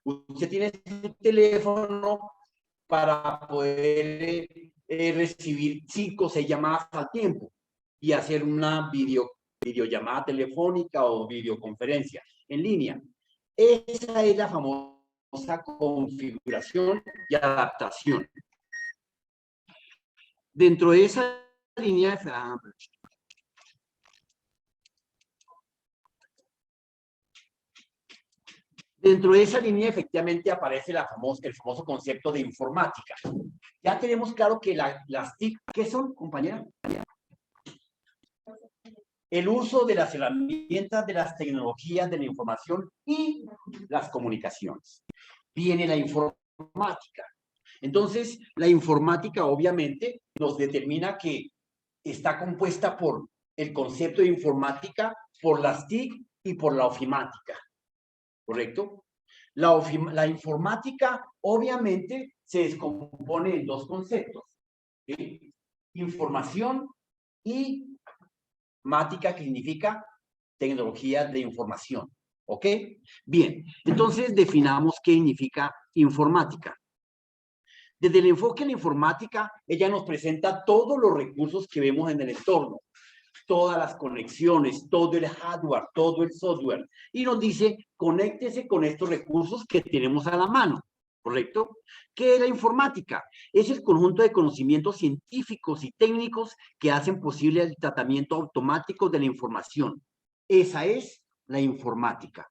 Usted tiene su teléfono para poder recibir 5 o 6 llamadas al tiempo y hacer una videollamada telefónica o videoconferencia en línea. Esa es la famosa configuración y adaptación. Dentro de esa línea Dentro de esa línea, efectivamente, aparece el famoso concepto de informática. Ya tenemos claro que las TIC, ¿qué son, compañera? El uso de las herramientas de las tecnologías de la información y las comunicaciones. Viene la informática. Entonces, la informática, obviamente, nos determina que está compuesta por el concepto de informática, por las TIC y por la ofimática. ¿Correcto? La informática, obviamente, se descompone en dos conceptos. ¿Sí? Información y mática, que significa tecnología de información. ¿Ok? Bien, entonces definamos qué significa informática. Desde el enfoque de la informática, ella nos presenta todos los recursos que vemos en el entorno. Todas las conexiones, todo el hardware, todo el software. Y nos dice, conéctese con estos recursos que tenemos a la mano. ¿Correcto? ¿Qué es la informática? Es el conjunto de conocimientos científicos y técnicos que hacen posible el tratamiento automático de la información. Esa es la informática.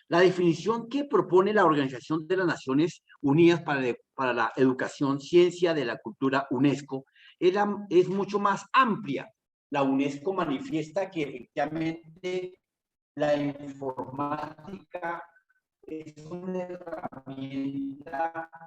La definición que propone la Organización de las Naciones Unidas para la Educación, Ciencia de la Cultura, UNESCO, es mucho más amplia. La UNESCO manifiesta que efectivamente la informática es una herramienta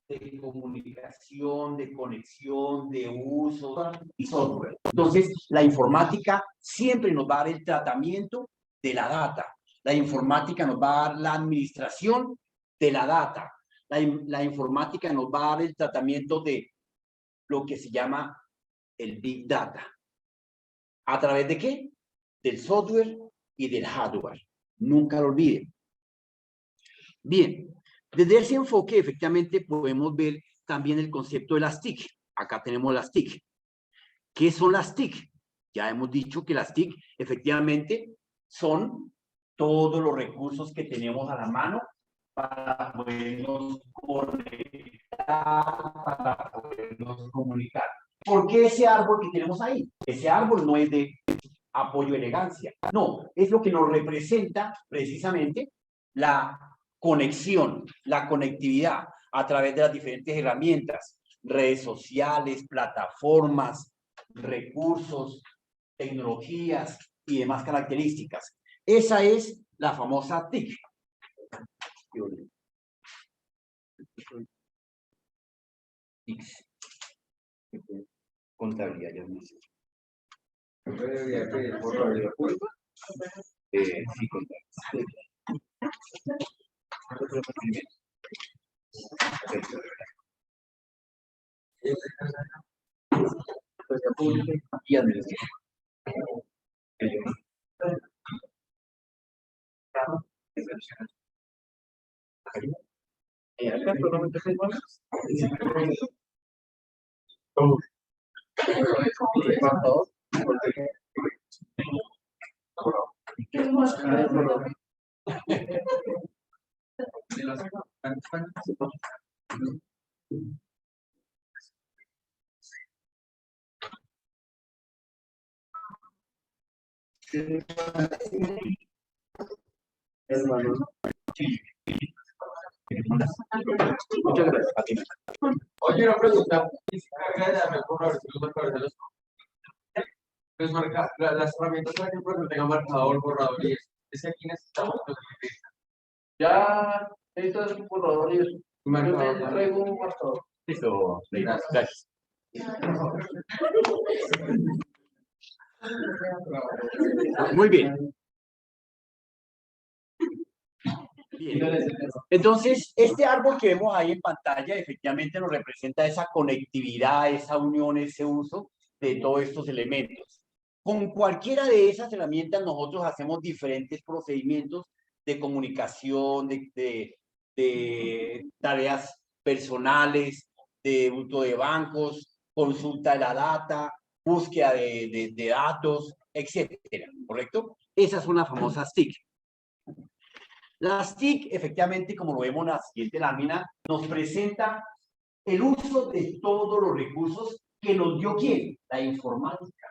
de comunicación, de conexión, de uso y software. Entonces, la informática siempre nos va a dar el tratamiento de la data. La informática nos va a dar la administración de la data. La informática nos va a dar el tratamiento de lo que se llama el Big Data. ¿A través de qué? Del software y del hardware. Nunca lo olviden. Bien, desde ese enfoque efectivamente podemos ver también el concepto de las TIC. Acá tenemos las TIC. ¿Qué son las TIC? Ya hemos dicho que las TIC efectivamente son todos los recursos que tenemos a la mano para podernos conectar, para podernos comunicar. ¿Por qué ese árbol que tenemos ahí? Ese árbol no es de apoyo elegancia, no, es lo que nos representa precisamente la conexión, la conectividad a través de las diferentes herramientas, redes sociales, plataformas, recursos, tecnologías y demás características. Esa es la famosa TIC. Contabilidad, ya no sé. Sí, contabilidad. Y administración. Muchas gracias. Oye, una pregunta. Las herramientas para que el profesor tenga marcador, borrador y eso. Es que aquí necesitamos Ya, esto es un borrador y eso. Yo te traigo un marcador. Listo, gracias. Muy bien. Bien. Entonces, este árbol que vemos ahí en pantalla efectivamente nos representa esa conectividad, esa unión, ese uso de todos estos elementos. Con cualquiera de esas herramientas nosotros hacemos diferentes procedimientos de comunicación, de tareas personales, de uso de bancos, consulta de la data, búsqueda de datos, etcétera, ¿correcto? Esas son las famosas TIC. Las TIC, efectivamente, como lo vemos en la siguiente lámina, nos presenta el uso de todos los recursos que nos dio ¿quién? La informática.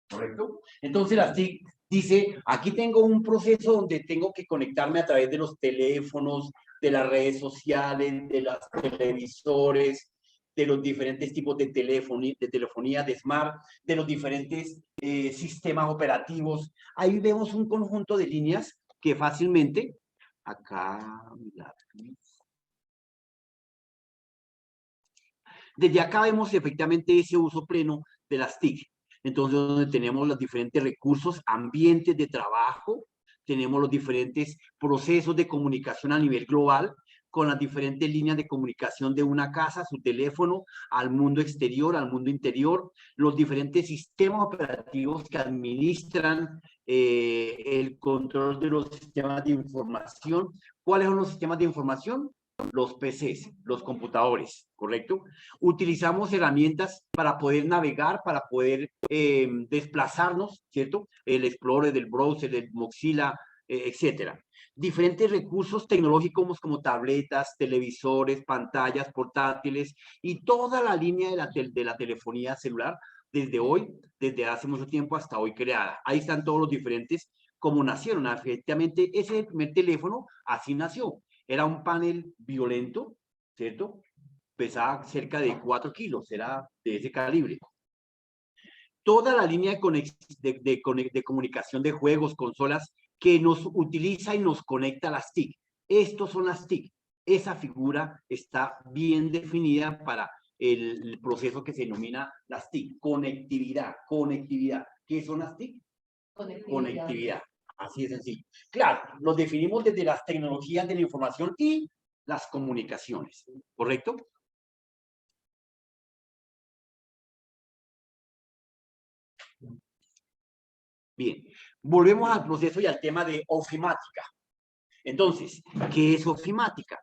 ¿Correcto? Entonces las TIC Dice, aquí tengo un proceso donde tengo que conectarme a través de los teléfonos, de las redes sociales, de los televisores, de los diferentes tipos de telefonía, de smart, de los diferentes sistemas operativos. Ahí vemos un conjunto de líneas que fácilmente, acá, desde acá vemos efectivamente ese uso pleno de las TIC. Entonces, donde tenemos los diferentes recursos, ambientes de trabajo, tenemos los diferentes procesos de comunicación a nivel global, con las diferentes líneas de comunicación de una casa, su teléfono, al mundo exterior, al mundo interior, los diferentes sistemas operativos que administran el control de los sistemas de información. ¿Cuáles son los sistemas de información? Los PCs, los computadores, ¿correcto? Utilizamos herramientas para poder navegar, para poder desplazarnos, ¿cierto? El Explorer, el browser, el Mozilla, etcétera. Diferentes recursos tecnológicos como tabletas, televisores, pantallas portátiles y toda la línea de la telefonía celular desde hoy, desde hace mucho tiempo hasta hoy creada. Ahí están todos los diferentes, como nacieron. Efectivamente, ese primer teléfono así nació. Era un panel violento, ¿cierto? Pesaba cerca de 4 kilos, era de ese calibre. Toda la línea de comunicación de juegos, consolas, que nos utiliza y nos conecta a las TIC. Estos son las TIC. Esa figura está bien definida para el proceso que se denomina las TIC. Conectividad, conectividad. ¿Qué son las TIC? Conectividad. Así de sencillo. Claro, los definimos desde las tecnologías de la información y las comunicaciones, ¿correcto? Bien, volvemos al proceso y al tema de ofimática. Entonces, ¿qué es ofimática?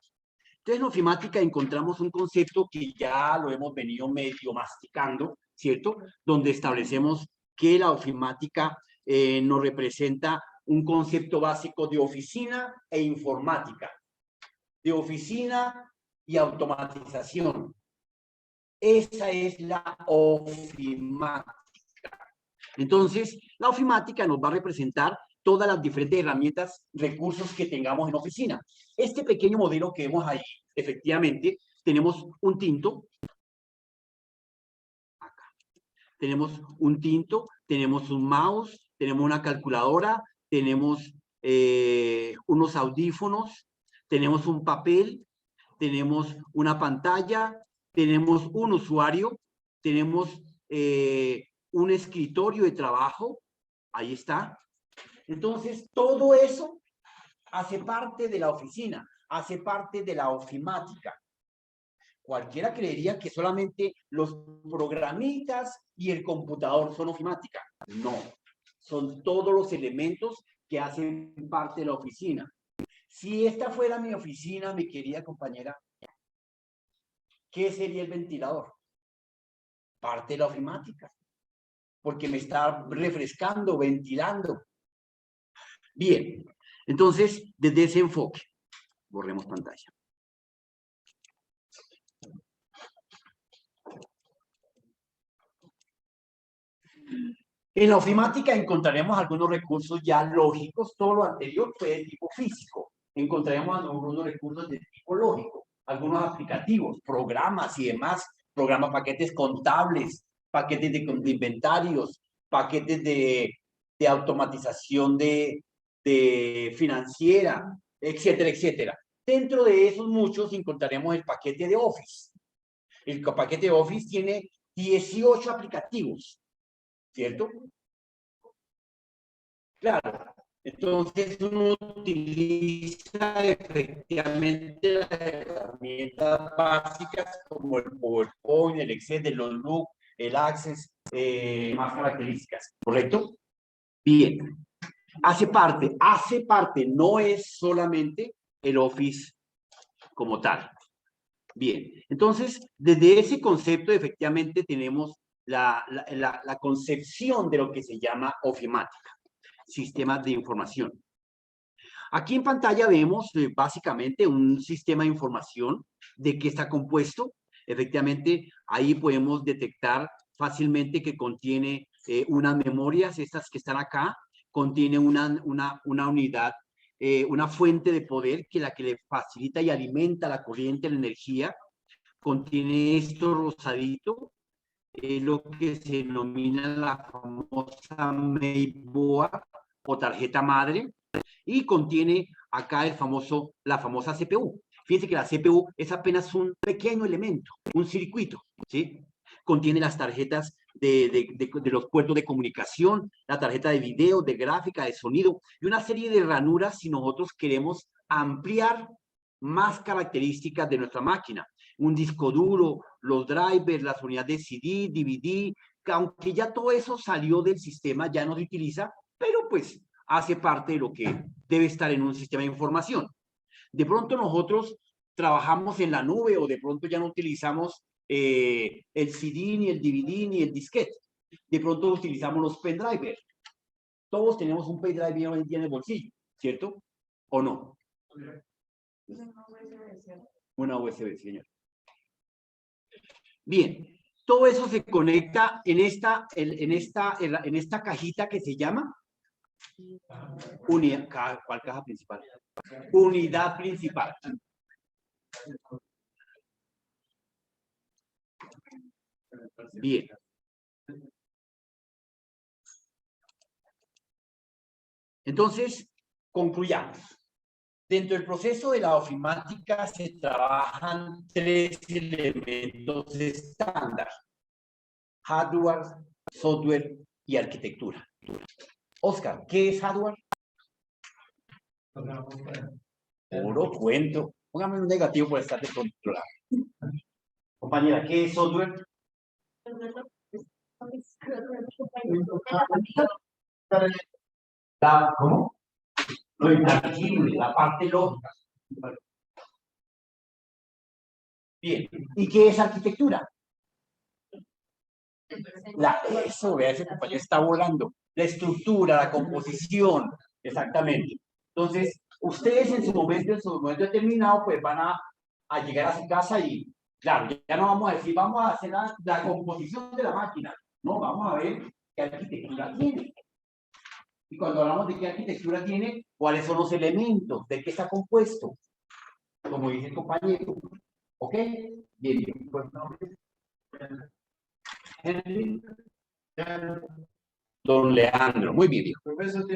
Entonces, en ofimática encontramos un concepto que ya lo hemos venido medio masticando, ¿cierto? Donde establecemos que la ofimática nos representa un concepto básico de oficina e informática, de oficina y automatización. Esa es la ofimática. Entonces, la ofimática nos va a representar todas las diferentes herramientas, recursos que tengamos en oficina. Este pequeño modelo que vemos ahí, efectivamente, tenemos un tinto. Acá. Tenemos un tinto, tenemos un mouse, tenemos una calculadora, tenemos unos audífonos, tenemos un papel, tenemos una pantalla, tenemos un usuario, tenemos un escritorio de trabajo, ahí está. Entonces, todo eso hace parte de la oficina, hace parte de la ofimática. Cualquiera creería que solamente los programitas y el computador son ofimática. No, son todos los elementos que hacen parte de la oficina. Si esta fuera mi oficina, mi querida compañera, ¿qué sería el ventilador? Parte de la ofimática, porque me está refrescando, ventilando. Bien, entonces, desde ese enfoque, borremos pantalla. En la ofimática encontraremos algunos recursos ya lógicos, todo lo anterior fue de tipo físico. Encontraremos algunos recursos de tipo lógico, algunos aplicativos, programas y demás, programas, paquetes contables, paquetes de inventarios, paquetes de automatización de financiera, etcétera, etcétera. Dentro de esos muchos encontraremos el paquete de Office. El paquete de Office tiene 18 aplicativos, ¿cierto? Claro, entonces uno utiliza efectivamente las herramientas básicas como el PowerPoint, el Excel, el Outlook, el Access, más características, ¿correcto? Bien. Hace parte, no es solamente el Office como tal. Bien, entonces, desde ese concepto, efectivamente, tenemos la concepción de lo que se llama ofimática, sistemas de información. Aquí en pantalla vemos básicamente un sistema de información de qué está compuesto. Efectivamente, ahí podemos detectar fácilmente que contiene unas memorias, estas que están acá, contiene una unidad, una fuente de poder que le facilita y alimenta la corriente, la energía. Contiene esto rosadito, lo que se denomina la famosa Mainboard o tarjeta madre, y contiene acá la famosa CPU. Fíjense que la CPU es apenas un pequeño elemento, un circuito, ¿sí? Contiene las tarjetas de los puertos de comunicación, la tarjeta de video, de gráfica, de sonido, y una serie de ranuras si nosotros queremos ampliar más características de nuestra máquina. Un disco duro, los drivers, las unidades de CD, DVD, que aunque ya todo eso salió del sistema, ya no se utiliza, pero pues hace parte de lo que debe estar en un sistema de información. De pronto nosotros trabajamos en la nube o de pronto ya no utilizamos el CD, ni el DVD, ni el disquete. De pronto utilizamos los pendrivers. Todos tenemos un pendrive hoy en día en el bolsillo, ¿cierto? ¿O no? Una USB, señor. Bien, todo eso se conecta en esta cajita que se llama unidad. ¿Cuál caja principal? Unidad principal. Bien. Entonces, concluyamos. Dentro del proceso de la ofimática se trabajan 3 elementos estándar: hardware, software y arquitectura. Oscar, ¿qué es hardware? Puro cuento. Póngame un negativo por estar descontrolado. Compañera, ¿qué es software? ¿Cómo? Lo intangible, la parte lógica. Bien, ¿y qué es arquitectura? Eso, vea, ese compañero está volando. La estructura, la composición, exactamente. Entonces, ustedes en su momento determinado, pues van a llegar a su casa y, claro, ya no vamos a decir, vamos a hacer la composición de la máquina. No, vamos a ver qué arquitectura tiene. Y cuando hablamos de qué arquitectura tiene, ¿cuáles son los elementos? ¿De qué está compuesto? Como dice el compañero. ¿Ok? Bien, bien. Pues, Henry. Don Leandro. Muy bien, hijo. Profesor,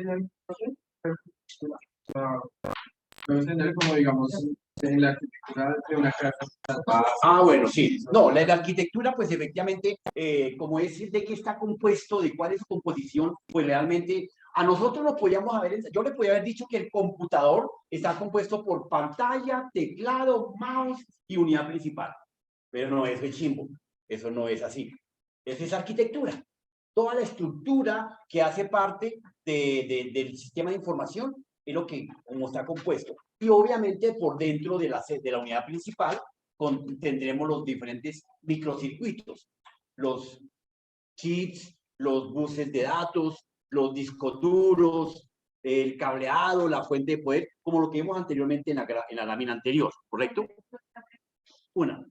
puedo entender como, digamos, en la arquitectura de una casa. Bueno, sí. No, la arquitectura, pues efectivamente, como es de qué está compuesto, de cuál es su composición, pues realmente a nosotros lo podíamos haber, yo le podía haber dicho que el computador está compuesto por pantalla, teclado, mouse y unidad principal. Pero no, eso es chimbo. Eso no es así. Esa es arquitectura. Toda la estructura que hace parte del sistema de información es lo que, como está compuesto. Y obviamente por dentro de la unidad principal tendremos los diferentes microcircuitos, los chips, los buses de datos, los discos duros, el cableado, la fuente de poder, como lo que vimos anteriormente en la lámina anterior, ¿correcto? Una.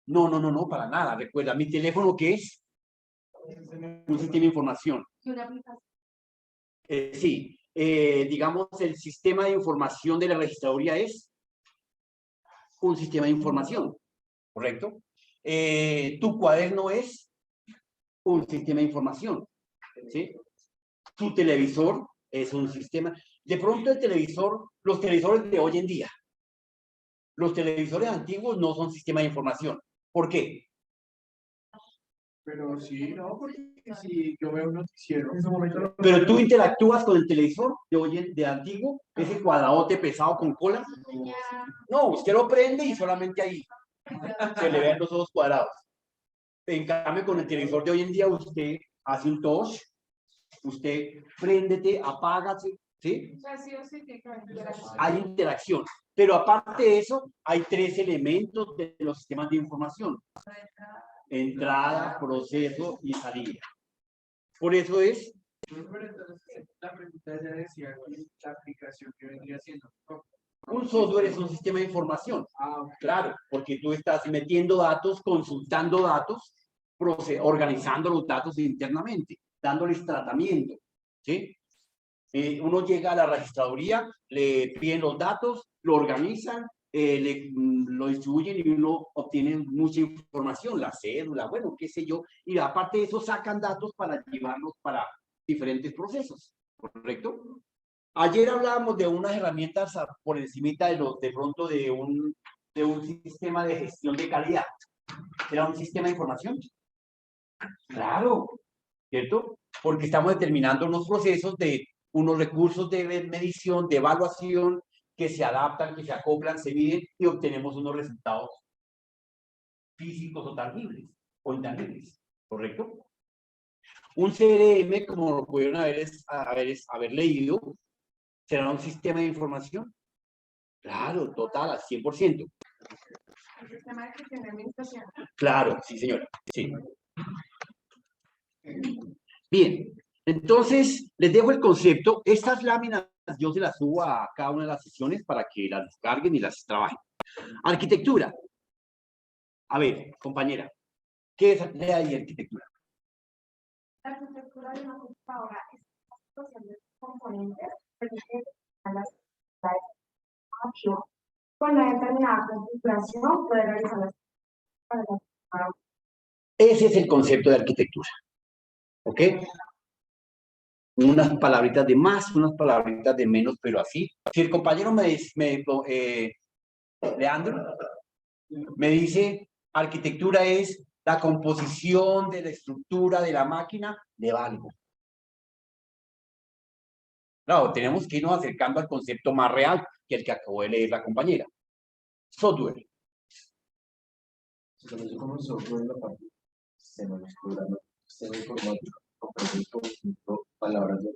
No, para nada. Recuerda, mi teléfono, ¿qué es? Un sistema de información. Sí, digamos, el sistema de información de la registraduría es un sistema de información, ¿correcto? Tu cuaderno es un sistema de información, ¿sí? Tu televisor es un sistema. De pronto los televisores de hoy en día, los televisores antiguos no son sistema de información. ¿Por qué? Pero sí, no, porque si yo veo un noticiero en ese momento. Pero tú interactúas con el televisor de antiguo, ese cuadradote pesado con cola. No, usted lo prende y solamente ahí se le ven los ojos cuadrados. En cambio, con el televisor de hoy en día, usted hace un touch, usted préndete, apágase, ¿sí? Hay interacción. Pero aparte de eso, hay 3 elementos de los sistemas de información: entrada, proceso y salida. Por eso es. Pero entonces, la pregunta ya decía que la aplicación que vendría siendo. Un software es un sistema de información. Claro, porque tú estás metiendo datos, consultando datos, organizando los datos internamente, dándoles tratamiento, ¿sí? Uno llega a la registraduría, le piden los datos, lo organizan, lo distribuyen y uno obtiene mucha información, la cédula, bueno, qué sé yo, y aparte de eso sacan datos para llevarlos para diferentes procesos, ¿correcto? Ayer hablábamos de unas herramientas por encimita de pronto de un sistema de gestión de calidad. ¿Era un sistema de información? Claro, ¿cierto? Porque estamos determinando unos procesos de unos recursos de medición, de evaluación, que se adaptan, que se acoplan, se miden y obtenemos unos resultados físicos o tangibles o intangibles, ¿correcto? Un CRM, como lo pudieron haber leído, ¿será un sistema de información? Claro, total, al 100%. El sistema de gestión de administración. Claro, sí, señora. Sí. Bien, entonces les dejo el concepto. Estas láminas yo se las subo a cada una de las sesiones para que las descarguen y las trabajen. Arquitectura. A ver, compañera, ¿qué es la arquitectura? La arquitectura de una computadora es una situación de componentes que permite a las actividades con una determinada configuración puede realizar las actividades. Ese es el concepto de arquitectura. ¿Ok? Unas palabritas de más, unas palabritas de menos, pero así. Si el compañero Leandro, me dice, arquitectura es la composición de la estructura de la máquina de algo. Claro, tenemos que irnos acercando al concepto más real que el que acabó de leer la compañera. Software. Se conoce como software la parte sistema informático, palabras de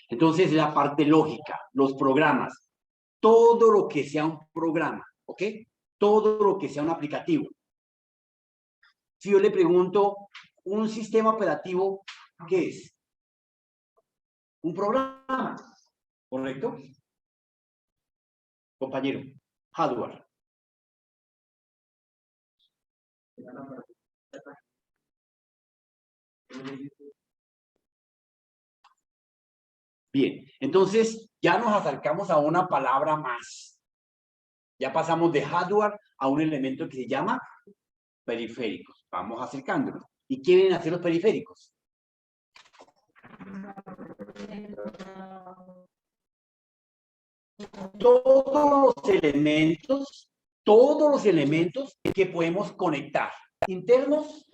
Entonces, la parte lógica, los programas, todo lo que sea un programa, ¿ok? Todo lo que sea un aplicativo. Si yo le pregunto, ¿un sistema operativo qué es? Un programa, ¿correcto? Compañero, hardware. Bien, entonces ya nos acercamos a una palabra más. Ya pasamos de hardware a un elemento que se llama periféricos. Vamos acercándonos. ¿Y qué vienen a hacer los periféricos? Todos los elementos que podemos conectar, internos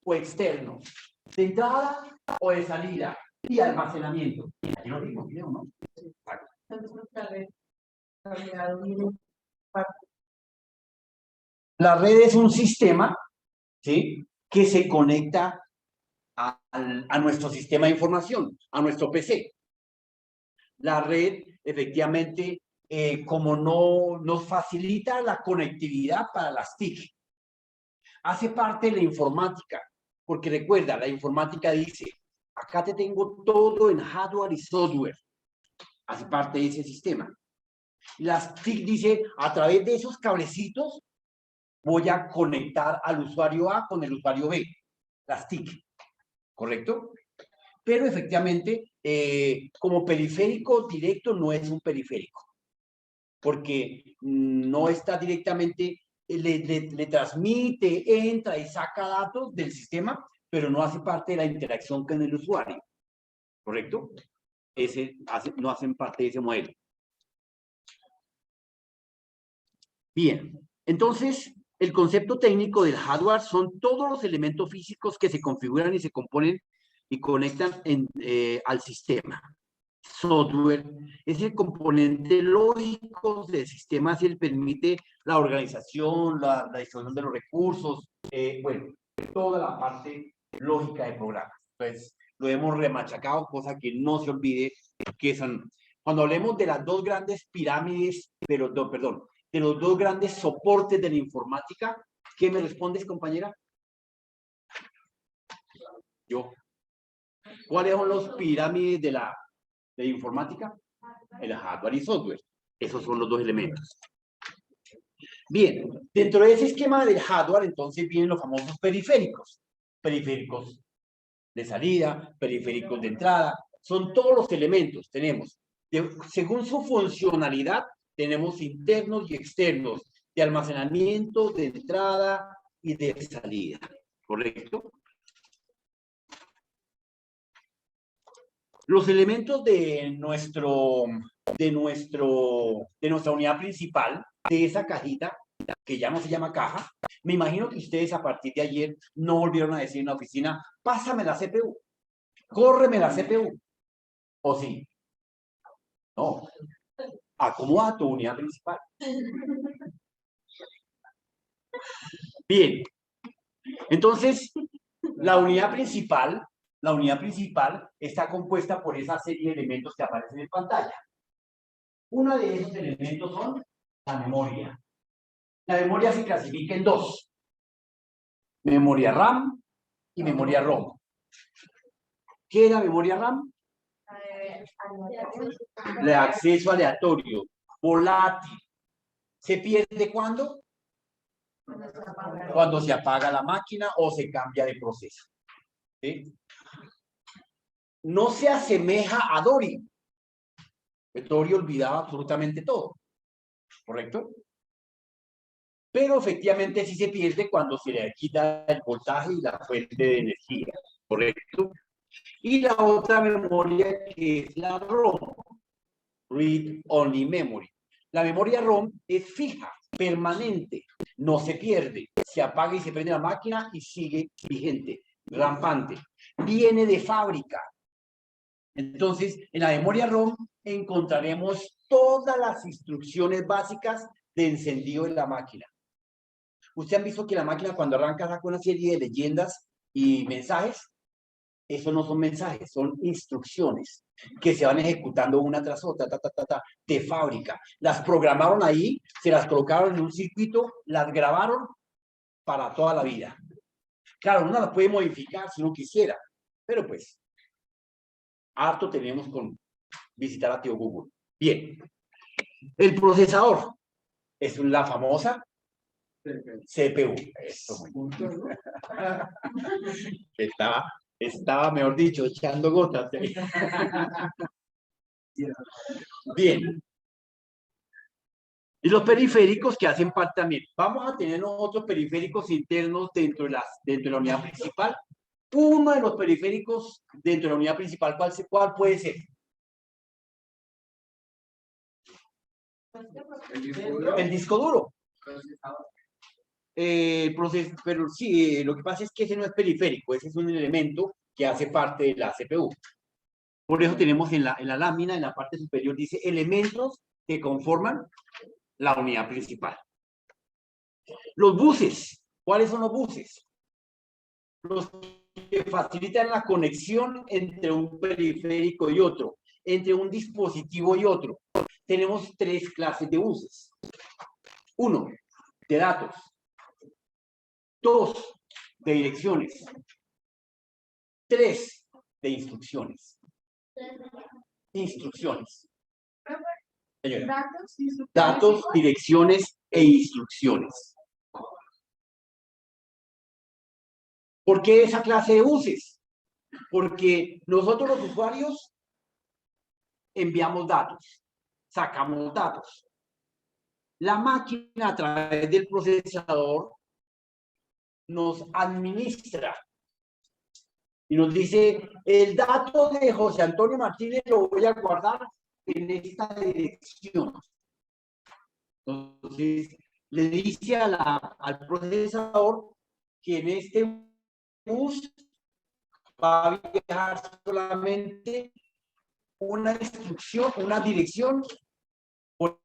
o externos, de entrada o de salida, y almacenamiento. Aquí lo mismo, creo, ¿no? La red es un sistema, ¿sí?, que se conecta a nuestro sistema de información, a nuestro PC. La red, efectivamente, como no nos facilita la conectividad para las TIC, hace parte de la informática, porque recuerda, la informática dice, acá te tengo todo en hardware y software, hace parte de ese sistema. Las TIC dice, a través de esos cablecitos, voy a conectar al usuario A con el usuario B, las TIC, ¿correcto? Pero efectivamente, como periférico directo no es un periférico, porque no está directamente, le transmite, entra y saca datos del sistema, pero no hace parte de la interacción con el usuario, ¿correcto? No hacen parte de ese modelo. Bien, entonces, el concepto técnico del hardware son todos los elementos físicos que se configuran y se componen y conectan al sistema. Software es el componente lógico del sistema, si él permite la organización, la distribución de los recursos, bueno, toda la parte lógica del programa. Entonces, lo hemos remachacado, cosa que no se olvide que son, cuando hablemos de las dos grandes pirámides, pero no, perdón, de los dos grandes soportes de la informática, ¿qué me respondes, compañera? Yo. ¿Cuáles son los pirámides de la informática? El hardware y software. Esos son los dos elementos. Bien, dentro de ese esquema del hardware, entonces vienen los famosos periféricos. Periféricos de salida, periféricos de entrada, son todos los elementos. Tenemos, según su funcionalidad, tenemos internos y externos, de almacenamiento, de entrada y de salida. ¿Correcto? Los elementos de nuestra unidad principal, de esa cajita, que ya no se llama caja, me imagino que ustedes a partir de ayer no volvieron a decir en la oficina, pásame la CPU, córreme la CPU. ¿O sí? No. Acomoda tu unidad principal. Bien. Entonces, la unidad principal está compuesta por esa serie de elementos que aparecen en pantalla. Uno de esos elementos son la memoria. La memoria se clasifica en dos: memoria RAM y memoria ROM. ¿Qué es la memoria RAM? De acceso aleatorio, volátil. ¿Se pierde cuándo? Cuando se apaga la máquina o se cambia de proceso. ¿Sí? No se asemeja a Dory. Dory olvidaba absolutamente todo. ¿Correcto? Pero efectivamente sí se pierde cuando se le quita el voltaje y la fuente de energía. ¿Correcto? Y la otra memoria que es la ROM. Read Only Memory. La memoria ROM es fija, permanente, no se pierde, se apaga y se prende la máquina y sigue vigente, rampante. Viene de fábrica. Entonces, en la memoria ROM encontraremos todas las instrucciones básicas de encendido de la máquina. ¿Ustedes han visto que la máquina cuando arranca saca una serie de leyendas y mensajes? Eso no son mensajes, son instrucciones que se van ejecutando una tras otra, de fábrica. Las programaron ahí, se las colocaron en un circuito, las grabaron para toda la vida. Claro, uno las puede modificar si uno quisiera, pero pues, harto tenemos con visitar a tío Google. Bien, el procesador es la famosa CPU. Esto muy bien. Estaba, mejor dicho, echando gotas. Bien. Y los periféricos que hacen parte también. Vamos a tener otros periféricos internos dentro de la unidad principal. Uno de los periféricos dentro de la unidad principal, ¿cuál puede ser? El disco duro. Pero sí, lo que pasa es que ese no es periférico, ese es un elemento que hace parte de la CPU. Por eso tenemos en la lámina, en la parte superior, dice elementos que conforman la unidad principal. Los buses. ¿Cuáles son los buses? Los que facilitan la conexión entre un periférico y otro, entre un dispositivo y otro. Tenemos tres clases de buses. Uno, de datos. Dos, de direcciones. Tres, de instrucciones. Instrucciones. Señora. Datos, direcciones e instrucciones. ¿Por qué esa clase de buses? Porque nosotros los usuarios enviamos datos, sacamos datos. La máquina a través del procesador nos administra y nos dice, el dato de José Antonio Martínez lo voy a guardar en esta dirección. Entonces, le dice al procesador que en este bus va a viajar solamente una instrucción, una dirección por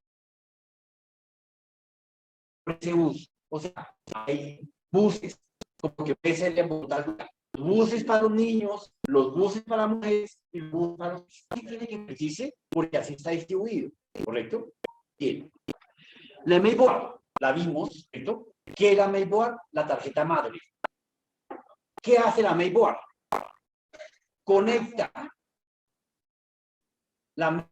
ese bus. O sea, hay buses, como que puede ser en Bogotá, buses para los niños, los buses para las mujeres y los buses para los... Así tiene que decirse porque así está distribuido, ¿correcto? Bien. La mainboard, la vimos, ¿cierto? ¿Qué es la mainboard? La tarjeta madre. ¿Qué hace la mainboard? Conecta. La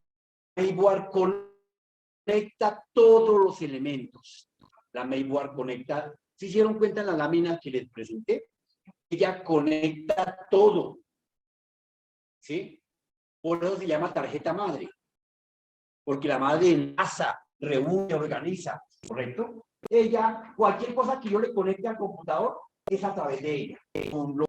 mainboard conecta todos los elementos. La Mayboard conecta. ¿Se hicieron cuenta en la lámina que les presenté? Ella conecta todo. ¿Sí? Por eso se llama tarjeta madre. Porque la madre enlaza, reúne, organiza. ¿Correcto? Ella, cualquier cosa que yo le conecte al computador, es a través de ella. Con